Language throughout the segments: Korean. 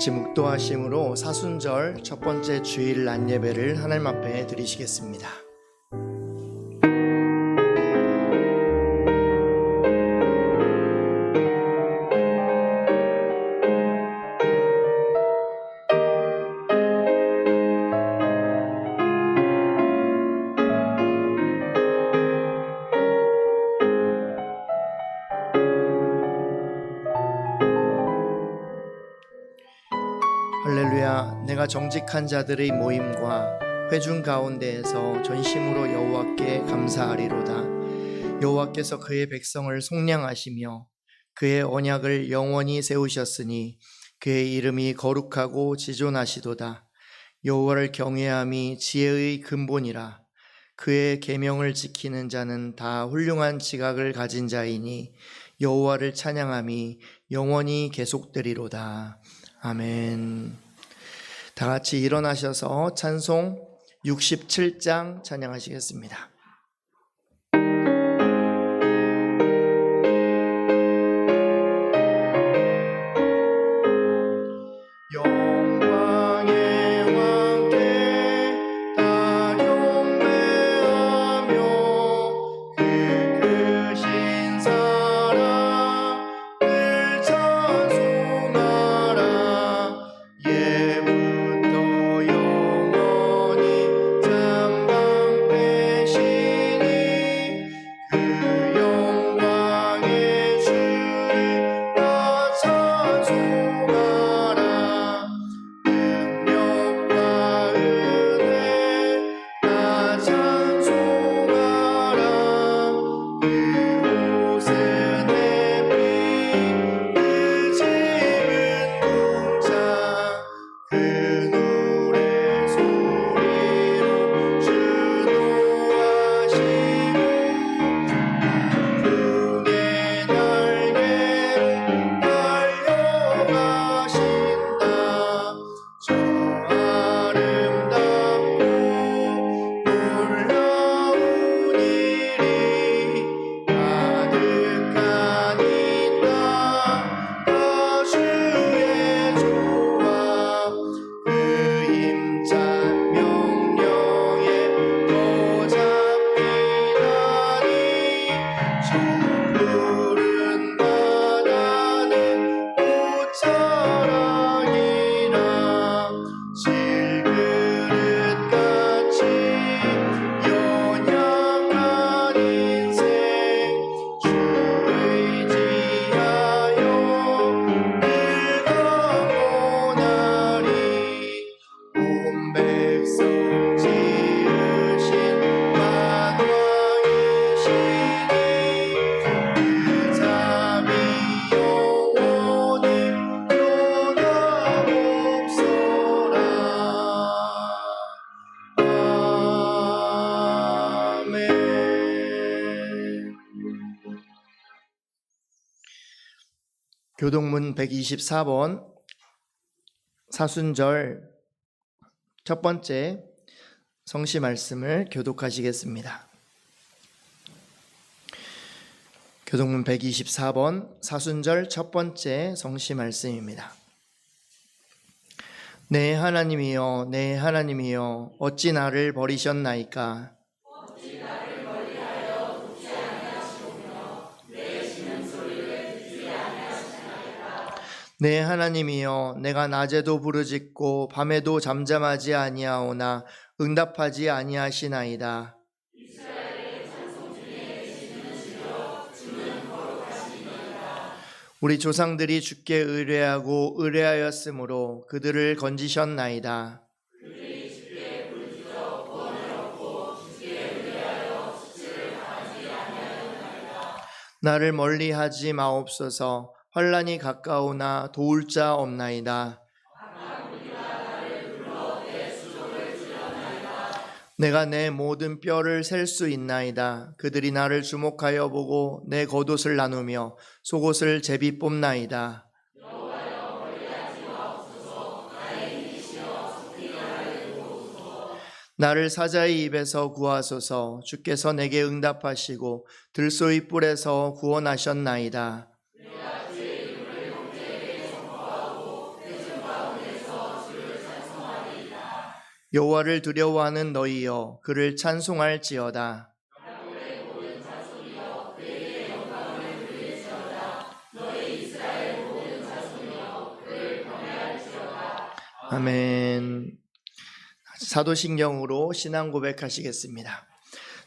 같이 묵도하심으로 사순절 첫 번째 주일 낮 예배를 하나님 앞에 드리시겠습니다. 할렐루야. 내가 정직한 자들의 모임과 회중 가운데에서 전심으로 여호와께 감사하리로다. 여호와께서 그의 백성을 속량하시며 그의 언약을 영원히 세우셨으니 그의 이름이 거룩하고 지존하시도다. 여호와를 경외함이 지혜의 근본이라. 그의 계명을 지키는 자는 다 훌륭한 지각을 가진 자이니 여호와를 찬양함이 영원히 계속되리로다. 아멘. 다 같이 일어나셔서 찬송 67장 찬양하시겠습니다. 교동문 124번 사순절 첫 번째 성시 말씀을 교독하시겠습니다. 교동문 124번 사순절 첫 번째 성시 말씀입니다. 내 하나님이여, 내 하나님이여, 어찌 나를 버리셨나이까? 내 하나님이여, 내가 낮에도 부르짖고 밤에도 잠잠하지 아니하오나 응답하지 아니하시나이다. 우리 조상들이 주께 의뢰하고 의뢰하였으므로 그들을 건지셨나이다. 나를 멀리하지 마옵소서. 환난이 가까우나 도울 자 없나이다. 내가 내 모든 뼈를 셀 수 있나이다. 그들이 나를 주목하여 보고 내 겉옷을 나누며 속옷을 제비 뽑나이다. 나를 사자의 입에서 구하소서. 주께서 내게 응답하시고 들소의 뿔에서 구원하셨나이다. 여호와를 두려워하는 너희여 그를 찬송할지어다. 아멘. 사도신경으로 신앙 고백하시겠습니다.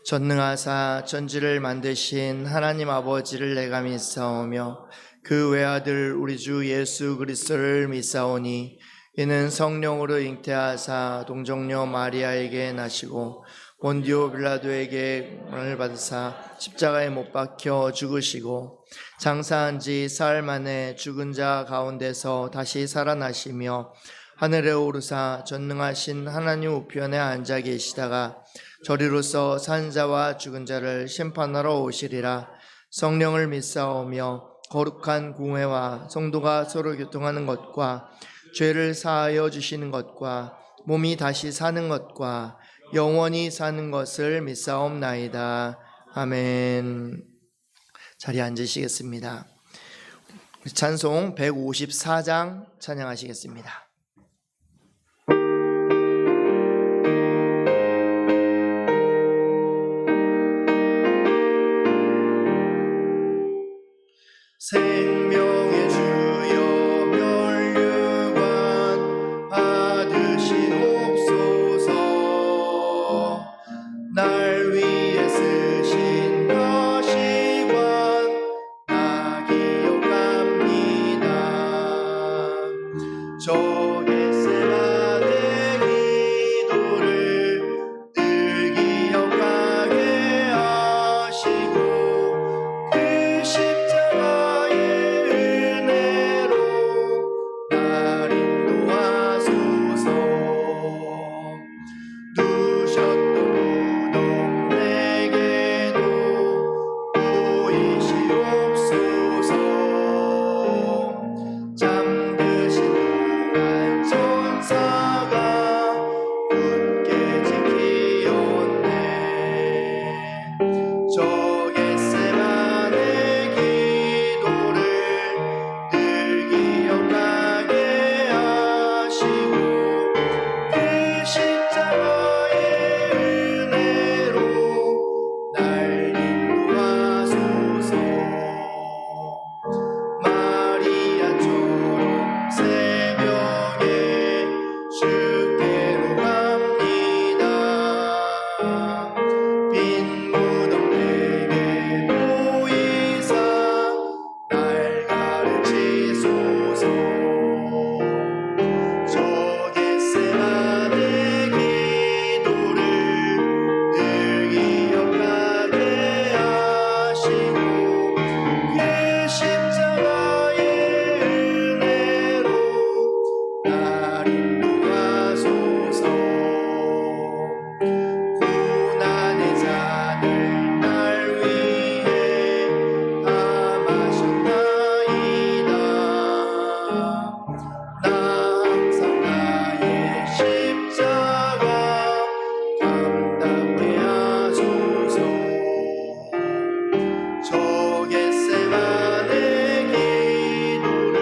전능하사 천지를 만드신 하나님 아버지를 내가 믿사오며 그 외아들 우리 주 예수 그리스도를 믿사오니 이는 성령으로 잉태하사 동정녀 마리아에게 나시고 본디오 빌라도에게 고난을 받으사 십자가에 못 박혀 죽으시고 장사한 지 사흘 만에 죽은 자 가운데서 다시 살아나시며 하늘에 오르사 전능하신 하나님 우편에 앉아 계시다가 저리로서 산 자와 죽은 자를 심판하러 오시리라. 성령을 믿사오며 거룩한 공회와 성도가 서로 교통하는 것과 죄를 사하여 주시는 것과 몸이 다시 사는 것과 영원히 사는 것을 믿사옵나이다. 아멘. 자리에 앉으시겠습니다. 찬송 154장 찬양하시겠습니다. 생명의 주여 면류관 받으시옵소서. 날 위해 쓰신 가시관 나 기억합니다. 저 겟세마네 기도를 늘 기억하게 하시고 그 십자가의 은혜로 날 인도하소서. 두셨던 무덤 내게도 보이시옵소서. 잠드신 동안 천사가 굳게 지키었네. 저 겟세마네 기도를 늘 기억하게 하시고 그 십자가의 은혜로 날 인도하소서. 마리아처럼 새벽에 주께로 갑니다. 빈 무덤 내게 보이사 날 가르치소서. 저 겟세마네 기도를 늘 기억하게 하시고 그 십자가의 은혜로 날 인도하소서. 고난의 잔을 날 위해 다 마셨나이다. 나 항상 나의 십자가 감당케 하소서. 저 겟세마네 기도를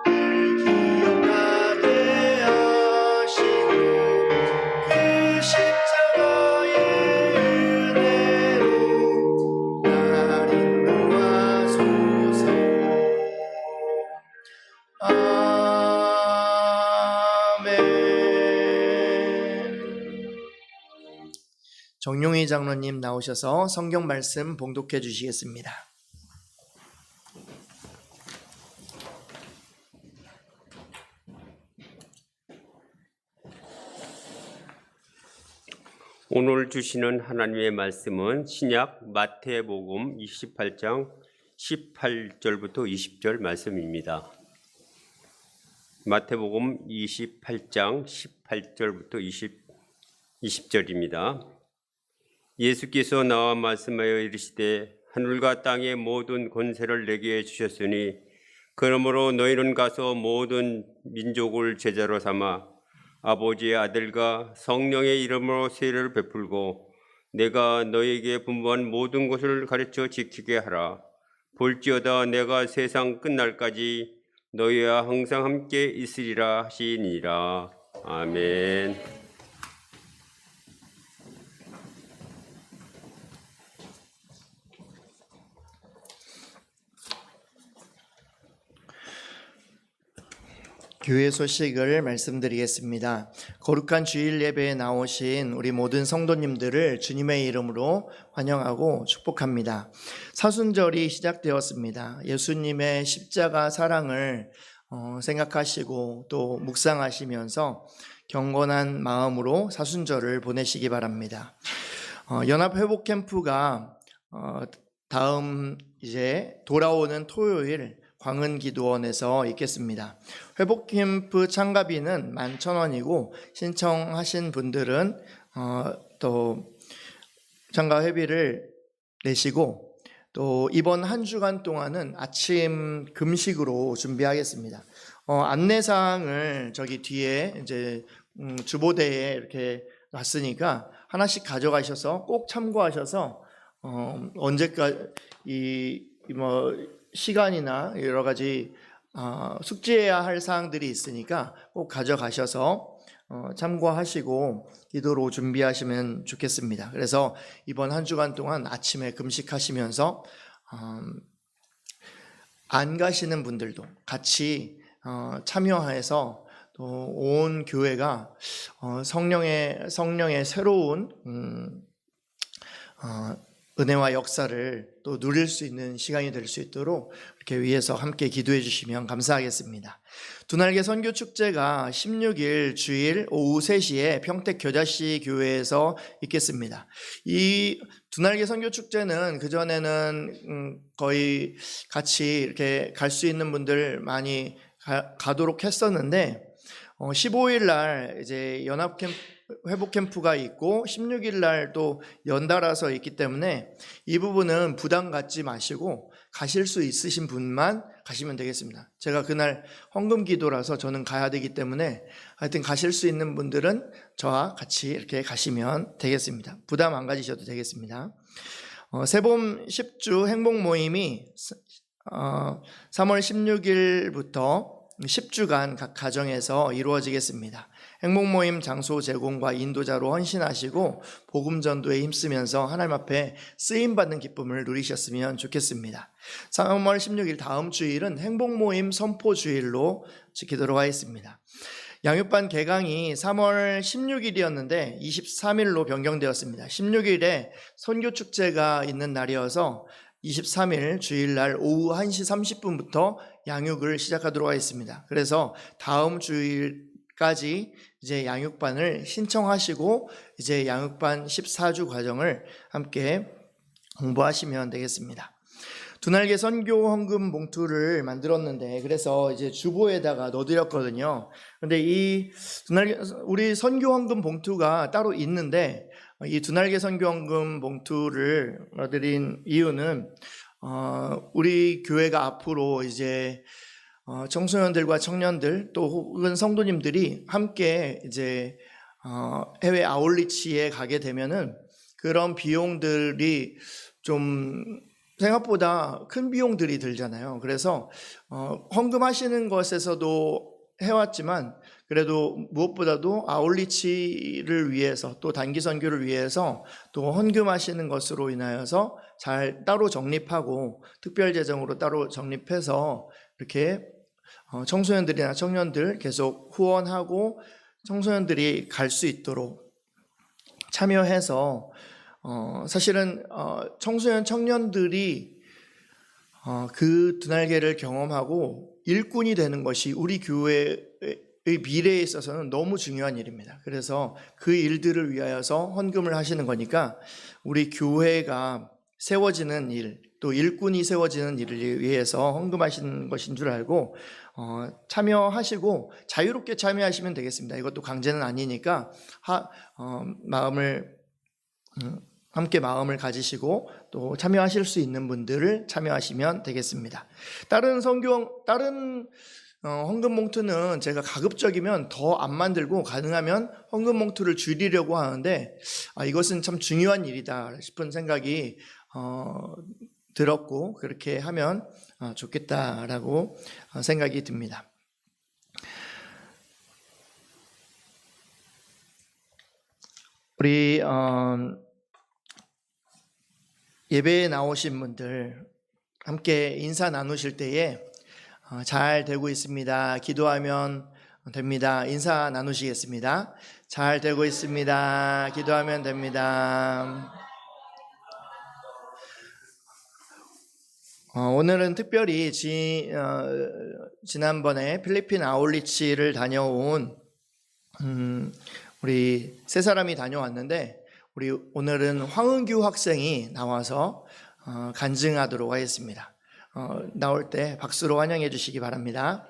늘 기억하게 하시고 그 십자가의 은혜로 날 인도하소서. 아멘. 정용희 장로님 나오셔서 성경 말씀 봉독해 주시겠습니다. 오늘 주시는 하나님의 말씀은 신약 마태복음 28장 18절부터 20절 말씀입니다. 마태복음 28장 18절부터 20절입니다. 예수께서 나와 말씀하여 이르시되 하늘과 땅의 모든 권세를 내게 주셨으니 그러므로 너희는 가서 모든 민족을 제자로 삼아 아버지의 아들과 성령의 이름으로 세례를 베풀고 내가 너희에게 분부한 모든 것을 가르쳐 지키게 하라. 볼지어다 내가 세상 끝날까지 너희와 항상 함께 있으리라 하시니라. 아멘. 교회 소식을 말씀드리겠습니다. 거룩한 주일 예배에 나오신 우리 모든 성도님들을 주님의 이름으로 환영하고 축복합니다. 사순절이 시작되었습니다. 예수님의 십자가 사랑을 생각하시고 또 묵상하시면서 경건한 마음으로 사순절을 보내시기 바랍니다. 연합회복 캠프가 다음 이제 돌아오는 토요일 광은기도원에서 있겠습니다. 회복캠프 참가비는 11,000원이고 신청하신 분들은 또 참가 회비를 내시고 또 이번 한 주간 동안은 아침 금식으로 준비하겠습니다. 안내사항을 저기 뒤에 이제 주보대에 이렇게 놨으니까 하나씩 가져가셔서 꼭 참고하셔서 언제까지 시간이나 여러 가지 숙지해야 할 사항들이 있으니까 꼭 가져가셔서 참고하시고 기도로 준비하시면 좋겠습니다. 그래서 이번 한 주간 동안 아침에 금식하시면서 안 가시는 분들도 같이 참여해서 또 온 교회가 성령의 새로운 은혜와 역사를 또 누릴 수 있는 시간이 될 수 있도록 이렇게 위해서 함께 기도해 주시면 감사하겠습니다. 두날개 선교축제가 16일 주일 오후 3시에 평택 겨자씨 교회에서 있겠습니다. 이 두날개 선교축제는 그전에는 거의 같이 이렇게 갈 수 있는 분들 많이 가도록 했었는데 15일 날 이제 회복 캠프가 있고 16일 날 또 연달아서 있기 때문에 이 부분은 부담 갖지 마시고 가실 수 있으신 분만 가시면 되겠습니다. 제가 그날 헌금 기도라서 저는 가야 되기 때문에 하여튼 가실 수 있는 분들은 저와 같이 이렇게 가시면 되겠습니다. 부담 안 가지셔도 되겠습니다. 새봄 10주 행복 모임이 3월 16일부터 10주간 각 가정에서 이루어지겠습니다. 행복모임 장소 제공과 인도자로 헌신하시고 복음 전도에 힘쓰면서 하나님 앞에 쓰임받는 기쁨을 누리셨으면 좋겠습니다. 3월 16일 다음 주일은 행복모임 선포주일로 지키도록 하겠습니다. 양육반 개강이 3월 16일이었는데 23일로 변경되었습니다. 16일에 선교축제가 있는 날이어서 23일 주일날 오후 1시 30분부터 양육을 시작하도록 하겠습니다. 그래서 다음 주일까지 이제 양육반을 신청하시고 이제 양육반 14주 과정을 함께 공부하시면 되겠습니다. 두날개 선교 헌금 봉투를 만들었는데 그래서 이제 주보에다가 넣어드렸거든요. 근데 이 우리 선교 헌금 봉투가 따로 있는데 이 두날개 선교 헌금 봉투를 넣어드린 이유는 우리 교회가 앞으로 이제 청소년들과 청년들 또 혹은 성도님들이 함께 이제 해외 아울리치에 가게 되면은 그런 비용들이 좀 생각보다 큰 비용들이 들잖아요. 그래서 헌금하시는 것에서도 해왔지만 그래도 무엇보다도 아울리치를 위해서 또 단기 선교를 위해서 또 헌금하시는 것으로 인하여서 잘 따로 적립하고 특별 재정으로 따로 적립해서 이렇게 청소년들이나 청년들 계속 후원하고 청소년들이 갈 수 있도록 참여해서 사실은 청소년 청년들이 그 두날개를 경험하고 일꾼이 되는 것이 우리 교회의 미래에 있어서는 너무 중요한 일입니다. 그래서 그 일들을 위하여서 헌금을 하시는 거니까 우리 교회가 세워지는 일, 또 일꾼이 세워지는 일을 위해서 헌금하시는 것인 줄 알고 참여하시고 자유롭게 참여하시면 되겠습니다. 이것도 강제는 아니니까 함께 마음을 가지시고 또 참여하실 수 있는 분들을 참여하시면 되겠습니다. 다른 헌금 봉투는 제가 가급적이면 더 안 만들고 가능하면 헌금 봉투를 줄이려고 하는데 이것은 참 중요한 일이다 싶은 생각이 들었고 그렇게 하면 좋겠다라고 생각이 듭니다. 우리 예배에 나오신 분들 함께 인사 나누실 때에 잘 되고 있습니다. 기도하면 됩니다. 인사 나누시겠습니다. 잘 되고 있습니다. 기도하면 됩니다. 오늘은 특별히 지난번에 필리핀 아울리치를 다녀온 우리 세 사람이 다녀왔는데 우리 오늘은 황은규 학생이 나와서 간증하도록 하겠습니다. 나올 때 박수로 환영해 주시기 바랍니다.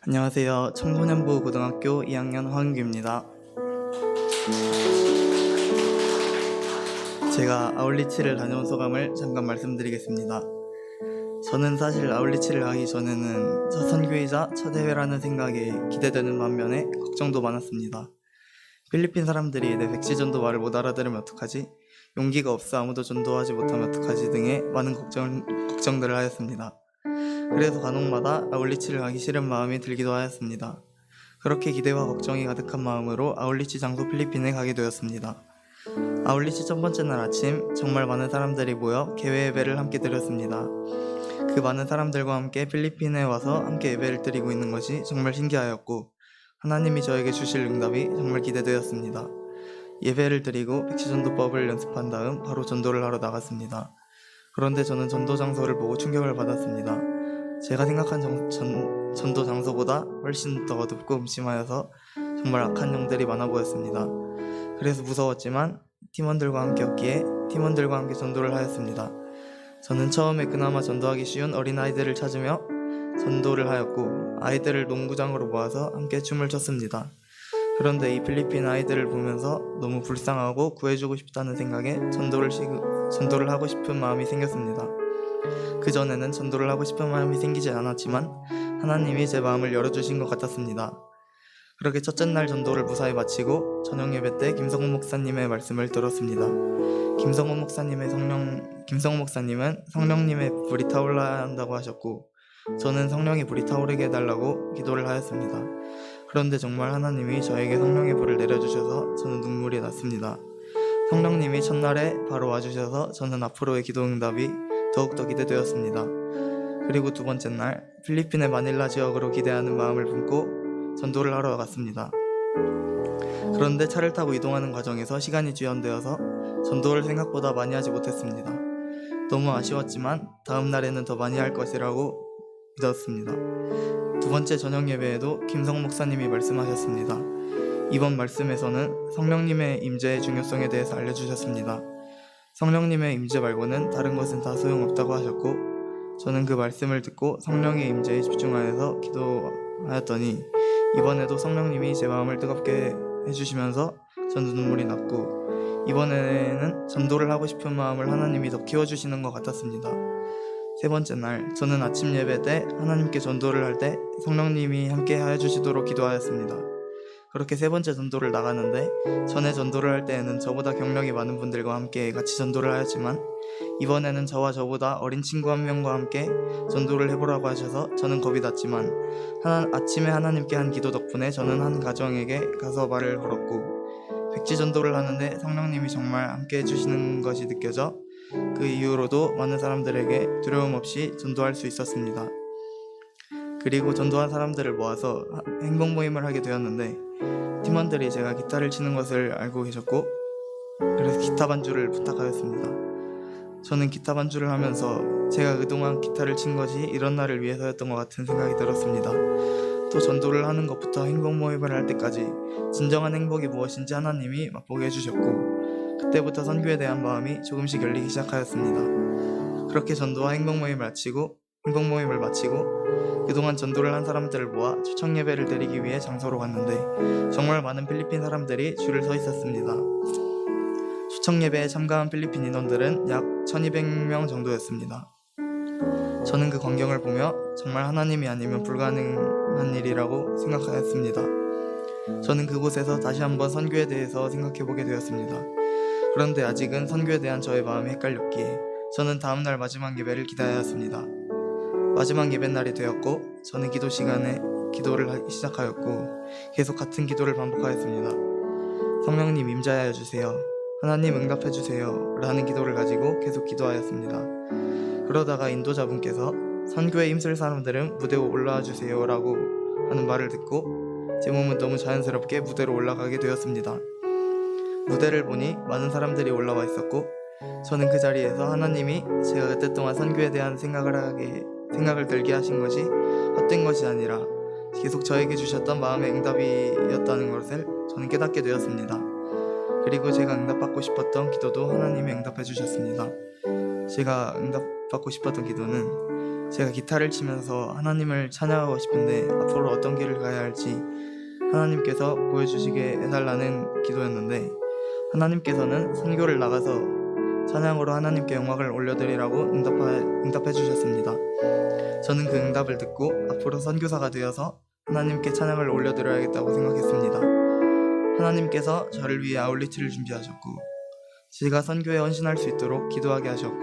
안녕하세요. 청소년부 고등학교 2학년 황은규입니다. 제가 아울리치를 다녀온 소감을 잠깐 말씀드리겠습니다. 저는 사실 아울리치를 가기 전에는 첫 선교이자 첫 해외라는 생각에 기대되는 반면에 걱정도 많았습니다. 필리핀 사람들이 내 백지 전도 말을 못 알아들으면 어떡하지? 용기가 없어 아무도 전도하지 못하면 어떡하지? 등의 많은 걱정들을 하였습니다. 그래서 간혹마다 아울리치를 가기 싫은 마음이 들기도 하였습니다. 그렇게 기대와 걱정이 가득한 마음으로 아울리치 장소 필리핀에 가게 되었습니다. 아울리치 첫 번째 날 아침 정말 많은 사람들이 모여 개회 예배를 함께 드렸습니다. 그 많은 사람들과 함께 필리핀에 와서 함께 예배를 드리고 있는 것이 정말 신기하였고 하나님이 저에게 주실 응답이 정말 기대되었습니다. 예배를 드리고 백시전도법을 연습한 다음 바로 전도를 하러 나갔습니다. 그런데 저는 전도 장소를 보고 충격을 받았습니다. 제가 생각한 전도 장소보다 훨씬 더 어둡고 음침하여서 정말 악한 영들이 많아 보였습니다. 그래서 무서웠지만 팀원들과 함께였기에 팀원들과 함께 전도를 하였습니다. 저는 처음에 그나마 전도하기 쉬운 어린아이들을 찾으며 전도를 하였고 아이들을 농구장으로 모아서 함께 춤을 췄습니다. 그런데 이 필리핀 아이들을 보면서 너무 불쌍하고 구해주고 싶다는 생각에 전도를 하고 싶은 마음이 생겼습니다. 그전에는 전도를 하고 싶은 마음이 생기지 않았지만 하나님이 제 마음을 열어주신 것 같았습니다. 그렇게 첫째 날 전도를 무사히 마치고 저녁 예배 때 김성호 목사님의 말씀을 들었습니다. 김성호 목사님은 성령님의 불이 타올라야 한다고 하셨고 저는 성령의 불이 타오르게 해달라고 기도를 하였습니다. 그런데 정말 하나님이 저에게 성령의 불을 내려주셔서 저는 눈물이 났습니다. 성령님이 첫날에 바로 와주셔서 저는 앞으로의 기도 응답이 더욱더 기대되었습니다. 그리고 두 번째 날 필리핀의 마닐라 지역으로 기대하는 마음을 품고 전도를 하러 갔습니다. 그런데 차를 타고 이동하는 과정에서 시간이 지연되어서 전도를 생각보다 많이 하지 못했습니다. 너무 아쉬웠지만 다음 날에는 더 많이 할 것이라고 믿었습니다. 두 번째 저녁 예배에도 김성 목사님이 말씀하셨습니다. 이번 말씀에서는 성령님의 임재의 중요성에 대해서 알려주셨습니다. 성령님의 임재 말고는 다른 것은 다 소용없다고 하셨고 저는 그 말씀을 듣고 성령의 임재에 집중하여서 기도하였더니 이번에도 성령님이 제 마음을 뜨겁게 해주시면서 저는 눈물이 났고 이번에는 전도를 하고 싶은 마음을 하나님이 더 키워주시는 것 같았습니다. 세 번째 날 저는 아침 예배 때 하나님께 전도를 할 때 성령님이 함께 해주시도록 기도하였습니다. 그렇게 세 번째 전도를 나가는데 전에 전도를 할 때에는 저보다 경력이 많은 분들과 함께 같이 전도를 하였지만 이번에는 저와 저보다 어린 친구 한 명과 함께 전도를 해보라고 하셔서 저는 겁이 났지만 아침에 하나님께 한 기도 덕분에 저는 한 가정에게 가서 말을 걸었고 백지 전도를 하는데 성령님이 정말 함께 해주시는 것이 느껴져 그 이후로도 많은 사람들에게 두려움 없이 전도할 수 있었습니다. 그리고 전도한 사람들을 모아서 행복 모임을 하게 되었는데 팀원들이 제가 기타를 치는 것을 알고 계셨고 그래서 기타 반주를 부탁하였습니다. 저는 기타 반주를 하면서 제가 그동안 기타를 친 것이 이런 날을 위해서였던 것 같은 생각이 들었습니다. 또 전도를 하는 것부터 행복 모임을 할 때까지 진정한 행복이 무엇인지 하나님이 맛보게 해주셨고 그때부터 선교에 대한 마음이 조금씩 열리기 시작하였습니다. 그렇게 전도와 행복 모임을 마치고 그동안 전도를 한 사람들을 모아 초청 예배를 드리기 위해 장소로 갔는데 정말 많은 필리핀 사람들이 줄을 서 있었습니다. 초청 예배에 참가한 필리핀 인원들은 약 1200명 정도였습니다. 저는 그 광경을 보며 정말 하나님이 아니면 불가능한 일이라고 생각하였습니다. 저는 그곳에서 다시 한번 선교에 대해서 생각해보게 되었습니다. 그런데 아직은 선교에 대한 저의 마음이 헷갈렸기에 저는 다음날 마지막 예배를 기다려야 했습니다. 마지막 예배 날이 되었고 저는 기도 시간에 기도를 시작하였고 계속 같은 기도를 반복하였습니다. 성령님 임재하여 주세요. 하나님 응답해 주세요. 라는 기도를 가지고 계속 기도하였습니다. 그러다가 인도자분께서 선교에 힘쓸 사람들은 무대로 올라와 주세요 라고 하는 말을 듣고 제 몸은 너무 자연스럽게 무대로 올라가게 되었습니다. 무대를 보니 많은 사람들이 올라와 있었고 저는 그 자리에서 하나님이 제가 그때 동안 선교에 대한 생각을 들게 하신 것이 헛된 것이 아니라 계속 저에게 주셨던 마음의 응답이었다는 것을 저는 깨닫게 되었습니다. 그리고 제가 응답받고 싶었던 기도도 하나님이 응답해 주셨습니다. 제가 응답받고 싶었던 기도는 제가 기타를 치면서 하나님을 찬양하고 싶은데 앞으로 어떤 길을 가야 할지 하나님께서 보여주시게 해달라는 기도였는데 하나님께서는 선교를 나가서 찬양으로 하나님께 영광을 올려드리라고 응답해 주셨습니다. 저는 그 응답을 듣고 앞으로 선교사가 되어서 하나님께 찬양을 올려드려야겠다고 생각했습니다. 하나님께서 저를 위해 아울리치를 준비하셨고 제가 선교에 헌신할 수 있도록 기도하게 하셨고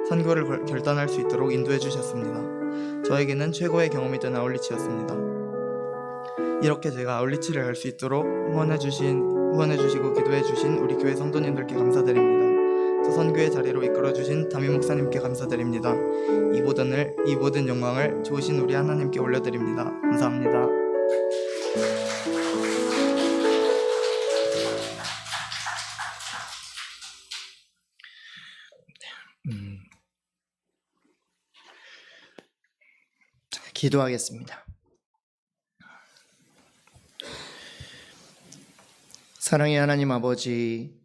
선교를 결단할 수 있도록 인도해 주셨습니다. 저에게는 최고의 경험이 된 아울리치였습니다. 이렇게 제가 아울리치를 할 수 있도록 후원해 주시고 기도해 주신 우리 교회 성도님들께 감사드립니다. 또 선교의 자리로 이끌어 주신 담임 목사님께 감사드립니다. 이 모든 영광을 좋으신 우리 하나님께 올려드립니다. 감사합니다. 기도하겠습니다. 사랑의 하나님 아버지,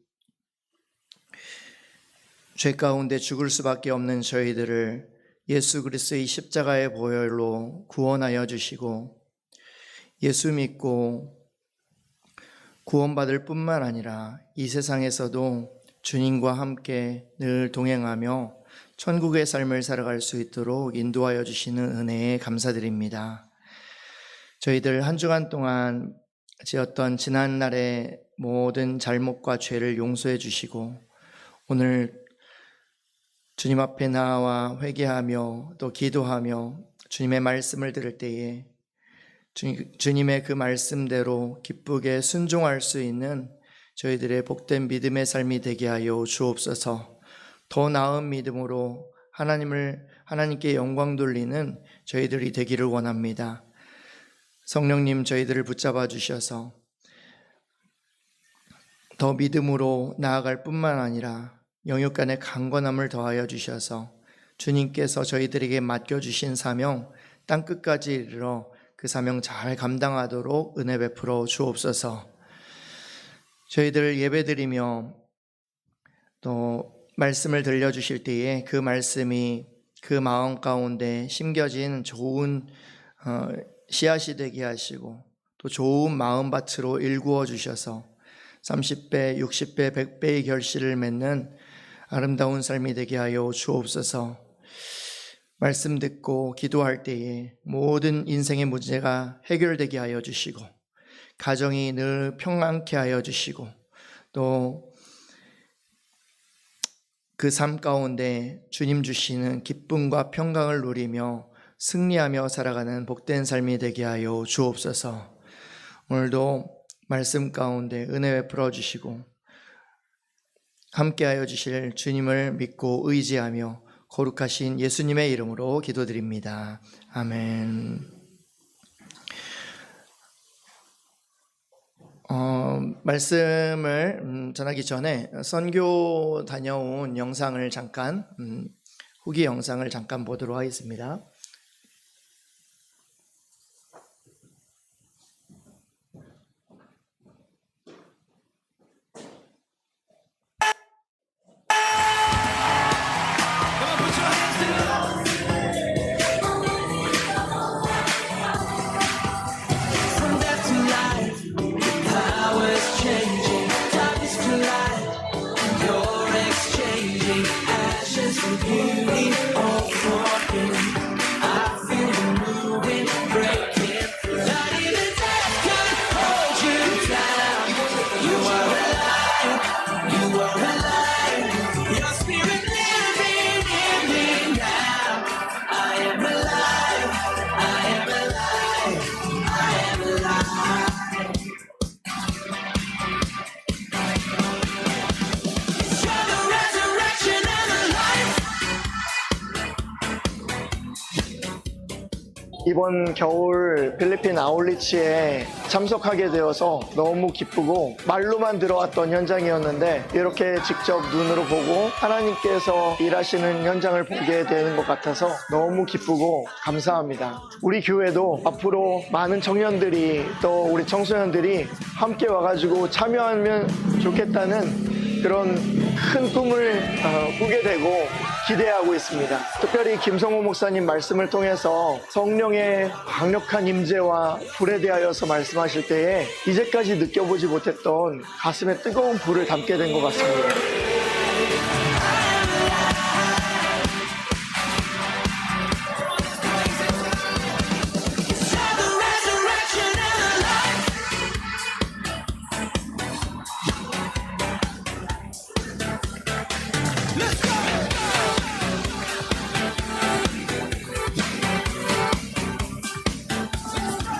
죄 가운데 죽을 수밖에 없는 저희들을 예수 그리스도의 십자가의 보혈로 구원하여 주시고 예수 믿고 구원받을 뿐만 아니라 이 세상에서도 주님과 함께 늘 동행하며 천국의 삶을 살아갈 수 있도록 인도하여 주시는 은혜에 감사드립니다. 저희들 한 주간 동안 지었던 지난날의 모든 잘못과 죄를 용서해 주시고 오늘 주님 앞에 나와 회개하며 또 기도하며 주님의 말씀을 들을 때에 주님의 그 말씀대로 기쁘게 순종할 수 있는 저희들의 복된 믿음의 삶이 되게 하여 주옵소서. 더 나은 믿음으로 하나님께 영광 돌리는 저희들이 되기를 원합니다. 성령님 저희들을 붙잡아 주셔서 더 믿음으로 나아갈 뿐만 아니라 영육간의 강건함을 더하여 주셔서 주님께서 저희들에게 맡겨주신 사명 땅끝까지 이르러 그 사명 잘 감당하도록 은혜 베풀어 주옵소서. 저희들 예배드리며 또 말씀을 들려주실 때에 그 말씀이 그 마음 가운데 심겨진 좋은 씨앗이 되게 하시고 또 좋은 마음밭으로 일구어 주셔서 30배, 60배, 100배의 결실을 맺는 아름다운 삶이 되게 하여 주옵소서. 말씀 듣고 기도할 때에 모든 인생의 문제가 해결되게 하여 주시고 가정이 늘 평안케 하여 주시고 또 그 삶 가운데 주님 주시는 기쁨과 평강을 누리며 승리하며 살아가는 복된 삶이 되게 하여 주옵소서. 오늘도 말씀 가운데 은혜 베풀어 주시고 함께하여 주실 주님을 믿고 의지하며 거룩하신 예수님의 이름으로 기도드립니다. 아멘. 말씀을 전하기 전에 선교 다녀온 영상을 잠깐 후기 영상을 잠깐 보도록 하겠습니다. Beauty, all for him. 이번 겨울 필리핀 아울리치에 참석하게 되어서 너무 기쁘고 말로만 들어왔던 현장이었는데 이렇게 직접 눈으로 보고 하나님께서 일하시는 현장을 보게 되는 것 같아서 너무 기쁘고 감사합니다. 우리 교회도 앞으로 많은 청년들이 또 우리 청소년들이 함께 와가지고 참여하면 좋겠다는 그런 큰 꿈을 꾸게 되고 기대하고 있습니다. 특별히 김성호 목사님 말씀을 통해서 성령의 강력한 임재와 불에 대하여서 말씀하실 때에 이제까지 느껴보지 못했던 가슴에 뜨거운 불을 담게 된 것 같습니다.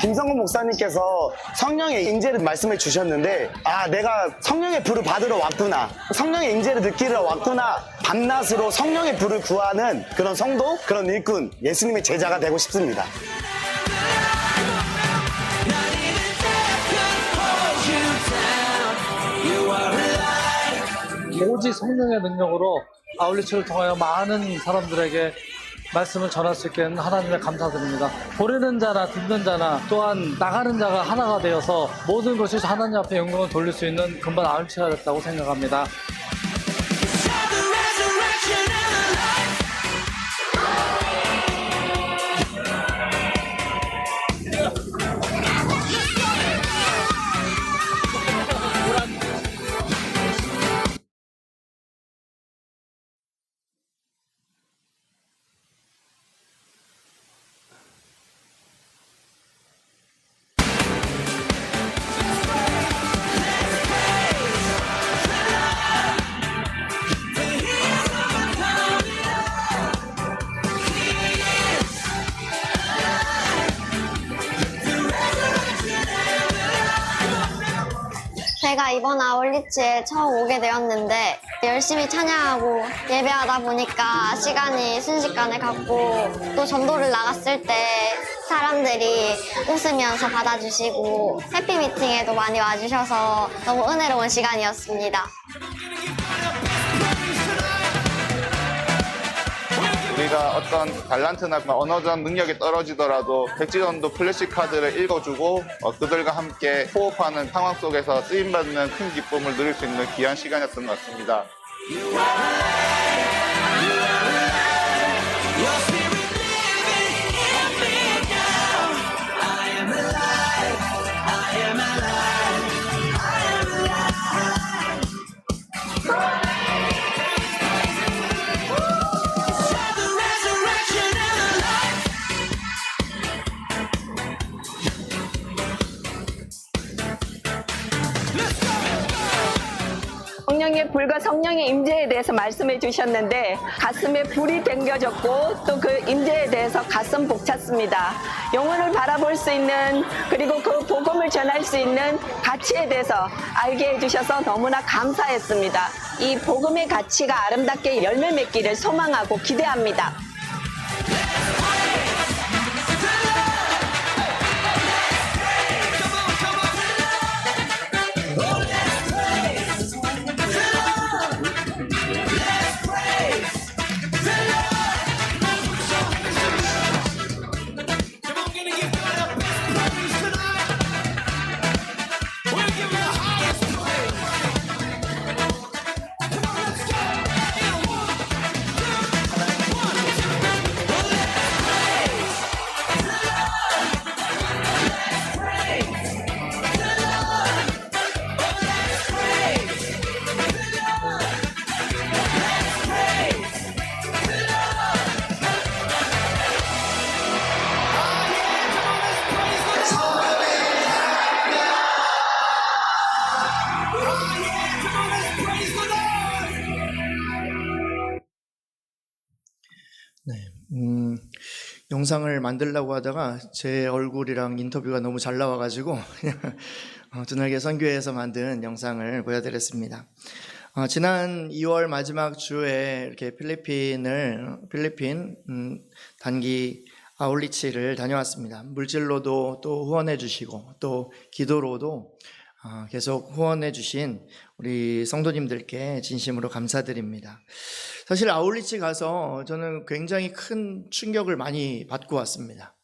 김성근 목사님께서 성령의 인재를 말씀해 주셨는데 내가 성령의 불을 받으러 왔구나, 성령의 인재를 느끼러 왔구나, 밤낮으로 성령의 불을 구하는 그런 성도, 그런 일꾼, 예수님의 제자가 되고 싶습니다. 오직 성령의 능력으로 아울리치를 통하여 많은 사람들에게 말씀을 전할 수 있게 된 하나님에 감사드립니다. 보내는 자나 듣는 자나 또한 나가는 자가 하나가 되어서 모든 것이 하나님 앞에 영광을 돌릴 수 있는 근본 아울리치가 됐다고 생각합니다. 제가 이번 아울리치에 처음 오게 되었는데 열심히 찬양하고 예배하다 보니까 시간이 순식간에 갔고 또 전도를 나갔을 때 사람들이 웃으면서 받아주시고 해피미팅에도 많이 와주셔서 너무 은혜로운 시간이었습니다. 우리가 어떤 달란트나 언어적 능력이 떨어지더라도 백지전도 플래시카드를 읽어주고 그들과 함께 호흡하는 상황 속에서 쓰임받는 큰 기쁨을 누릴 수 있는 귀한 시간이었던 것 같습니다. 성령의 불과 성령의 임재에 대해서 말씀해 주셨는데 가슴에 불이 땡겨졌고 또 그 임재에 대해서 가슴 벅찼습니다. 영혼을 바라볼 수 있는 그리고 그 복음을 전할 수 있는 가치에 대해서 알게 해주셔서 너무나 감사했습니다. 이 복음의 가치가 아름답게 열매 맺기를 소망하고 기대합니다. 영상을 만들려고 하다가 제 얼굴이랑 인터뷰가 너무 잘 나와가지고 두날개 선교회에서 만든 영상을 보여드렸습니다. 지난 2월 마지막 주에 이렇게 필리핀 단기 아울리치를 다녀왔습니다. 물질로도 또 후원해 주시고 또 기도로도 계속 후원해 주신 우리 성도님들께 진심으로 감사드립니다. 사실 아울리치 가서 저는 굉장히 큰 충격을 많이 받고 왔습니다.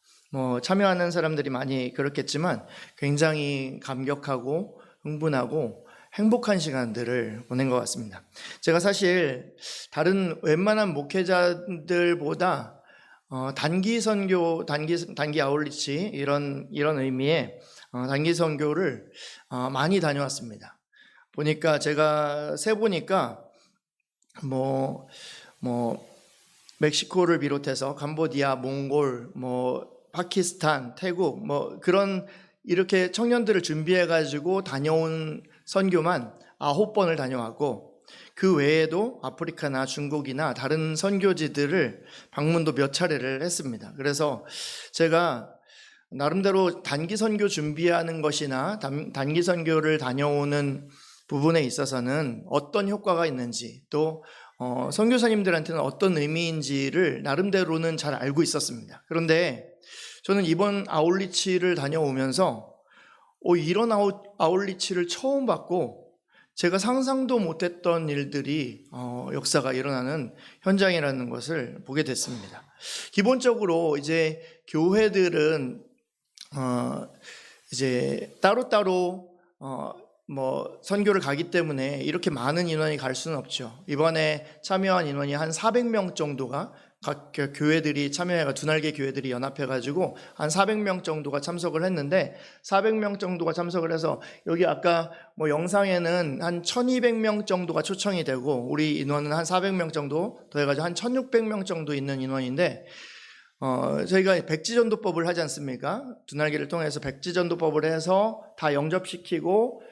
참여하는 사람들이 많이 그렇겠지만 굉장히 감격하고 흥분하고 행복한 시간들을 보낸 것 같습니다. 제가 사실 다른 웬만한 목회자들보다 단기 선교, 단기 아울리치 이런 의미의 단기 선교를 많이 다녀왔습니다. 보니까 제가 세보니까 멕시코를 비롯해서 캄보디아, 몽골, 파키스탄, 태국 그런 이렇게 청년들을 준비해 가지고 다녀온 선교만 9번을 다녀왔고, 그 외에도 아프리카나 중국이나 다른 선교지들을 방문도 몇 차례를 했습니다. 그래서 제가 나름대로 단기 선교 준비하는 것이나 단기 선교를 다녀오는 부분에 있어서는 어떤 효과가 있는지, 또 선교사님들한테는 어떤 의미인지를 나름대로는 잘 알고 있었습니다. 그런데 저는 이번 아울리치를 다녀오면서 이런 아울리치를 처음 봤고, 제가 상상도 못했던 일들이 역사가 일어나는 현장이라는 것을 보게 됐습니다. 기본적으로 이제 교회들은 이제 따로따로 선교를 가기 때문에 이렇게 많은 인원이 갈 수는 없죠. 이번에 참여한 인원이 한 400명 정도가 각 교회들이 참여해가 두날개 교회들이 연합해가지고 한 400명 정도가 참석을 했는데, 400명 정도가 참석을 해서 여기 아까 영상에는 한 1200명 정도가 초청이 되고 우리 인원은 한 400명 정도 더해가지고 한 1600명 정도 있는 인원인데, 저희가 백지전도법을 하지 않습니까? 두날개를 통해서 백지전도법을 해서 다 영접시키고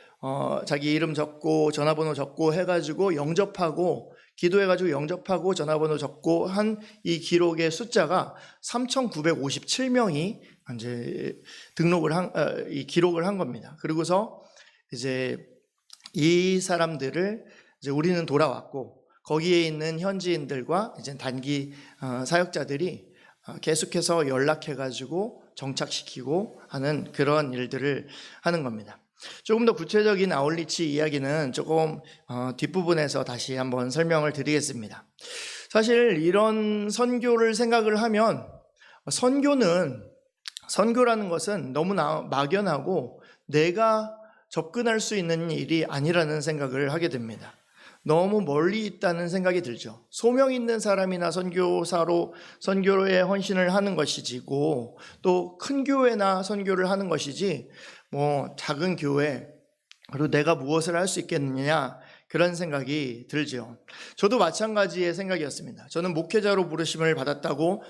자기 이름 적고 전화번호 적고 해가지고 영접하고, 기도해가지고 영접하고 전화번호 적고 한 이 기록의 숫자가 3,957명이 이제 이 기록을 한 겁니다. 그리고서 이제 이 사람들을 이제 우리는 돌아왔고, 거기에 있는 현지인들과 이제 단기 사역자들이 계속해서 연락해가지고 정착시키고 하는 그런 일들을 하는 겁니다. 조금 더 구체적인 아울리치 이야기는 조금 뒷부분에서 다시 한번 설명을 드리겠습니다. 사실 이런 선교를 생각을 하면 선교라는 것은 너무나 막연하고 내가 접근할 수 있는 일이 아니라는 생각을 하게 됩니다. 너무 멀리 있다는 생각이 들죠. 소명 있는 사람이나 선교사로 선교에 헌신을 하는 것이지고, 또 큰 교회나 선교를 하는 것이지 작은 교회 그리고 내가 무엇을 할 수 있겠느냐, 그런 생각이 들죠. 저도 마찬가지의 생각이었습니다. 저는 목회자로 부르심을 받았다고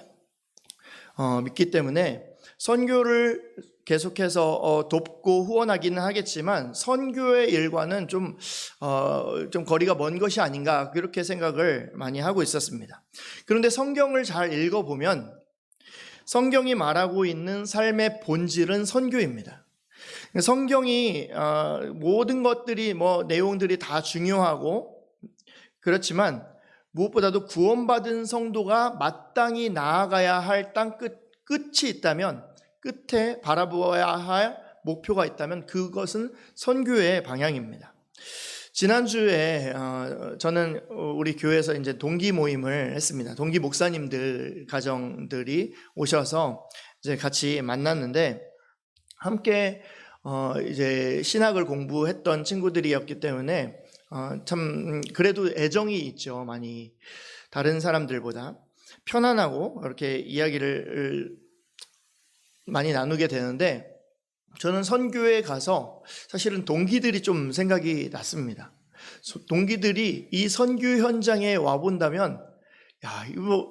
믿기 때문에 선교를 계속해서 돕고 후원하기는 하겠지만 선교의 일과는 좀 거리가 먼 것이 아닌가, 그렇게 생각을 많이 하고 있었습니다. 그런데 성경을 잘 읽어보면 성경이 말하고 있는 삶의 본질은 선교입니다. 성경이 모든 것들이 내용들이 다 중요하고 그렇지만 무엇보다도 구원받은 성도가 마땅히 나아가야 할 땅 끝이 있다면, 끝에 바라보아야 할 목표가 있다면 그것은 선교의 방향입니다. 지난주에 저는 우리 교회에서 이제 동기 모임을 했습니다. 동기 목사님들 가정들이 오셔서 이제 같이 만났는데, 함께 이제 신학을 공부했던 친구들이었기 때문에 참 그래도 애정이 있죠. 많이 다른 사람들보다 편안하고 이렇게 이야기를 많이 나누게 되는데, 저는 선교에 가서 사실은 동기들이 좀 생각이 났습니다. 동기들이 이 선교 현장에 와본다면 이거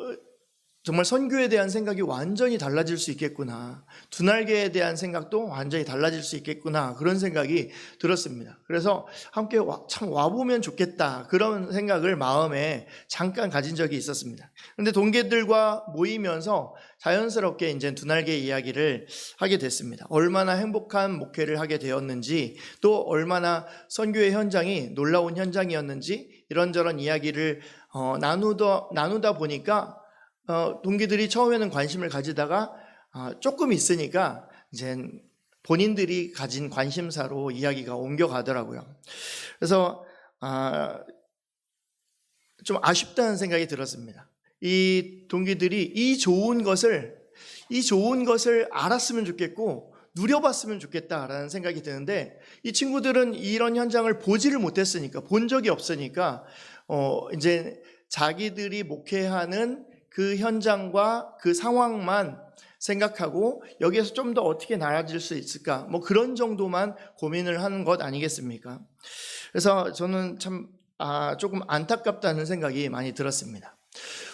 정말 선교에 대한 생각이 완전히 달라질 수 있겠구나, 두날개에 대한 생각도 완전히 달라질 수 있겠구나, 그런 생각이 들었습니다. 그래서 함께 참 와보면 좋겠다, 그런 생각을 마음에 잠깐 가진 적이 있었습니다. 그런데 동기들과 모이면서 자연스럽게 이제 두날개 이야기를 하게 됐습니다. 얼마나 행복한 목회를 하게 되었는지, 또 얼마나 선교의 현장이 놀라운 현장이었는지, 이런저런 이야기를 나누다 보니까 동기들이 처음에는 관심을 가지다가 조금 있으니까 이제 본인들이 가진 관심사로 이야기가 옮겨가더라고요. 그래서 좀 아쉽다는 생각이 들었습니다. 이 동기들이 이 좋은 것을 알았으면 좋겠고 누려봤으면 좋겠다라는 생각이 드는데, 이 친구들은 이런 현장을 보지를 못했으니까, 본 적이 없으니까 이제 자기들이 목회하는 그 현장과 그 상황만 생각하고 여기에서 좀 더 어떻게 나아질 수 있을까, 뭐 그런 정도만 고민을 하는 것 아니겠습니까? 그래서 저는 참 조금 안타깝다는 생각이 많이 들었습니다.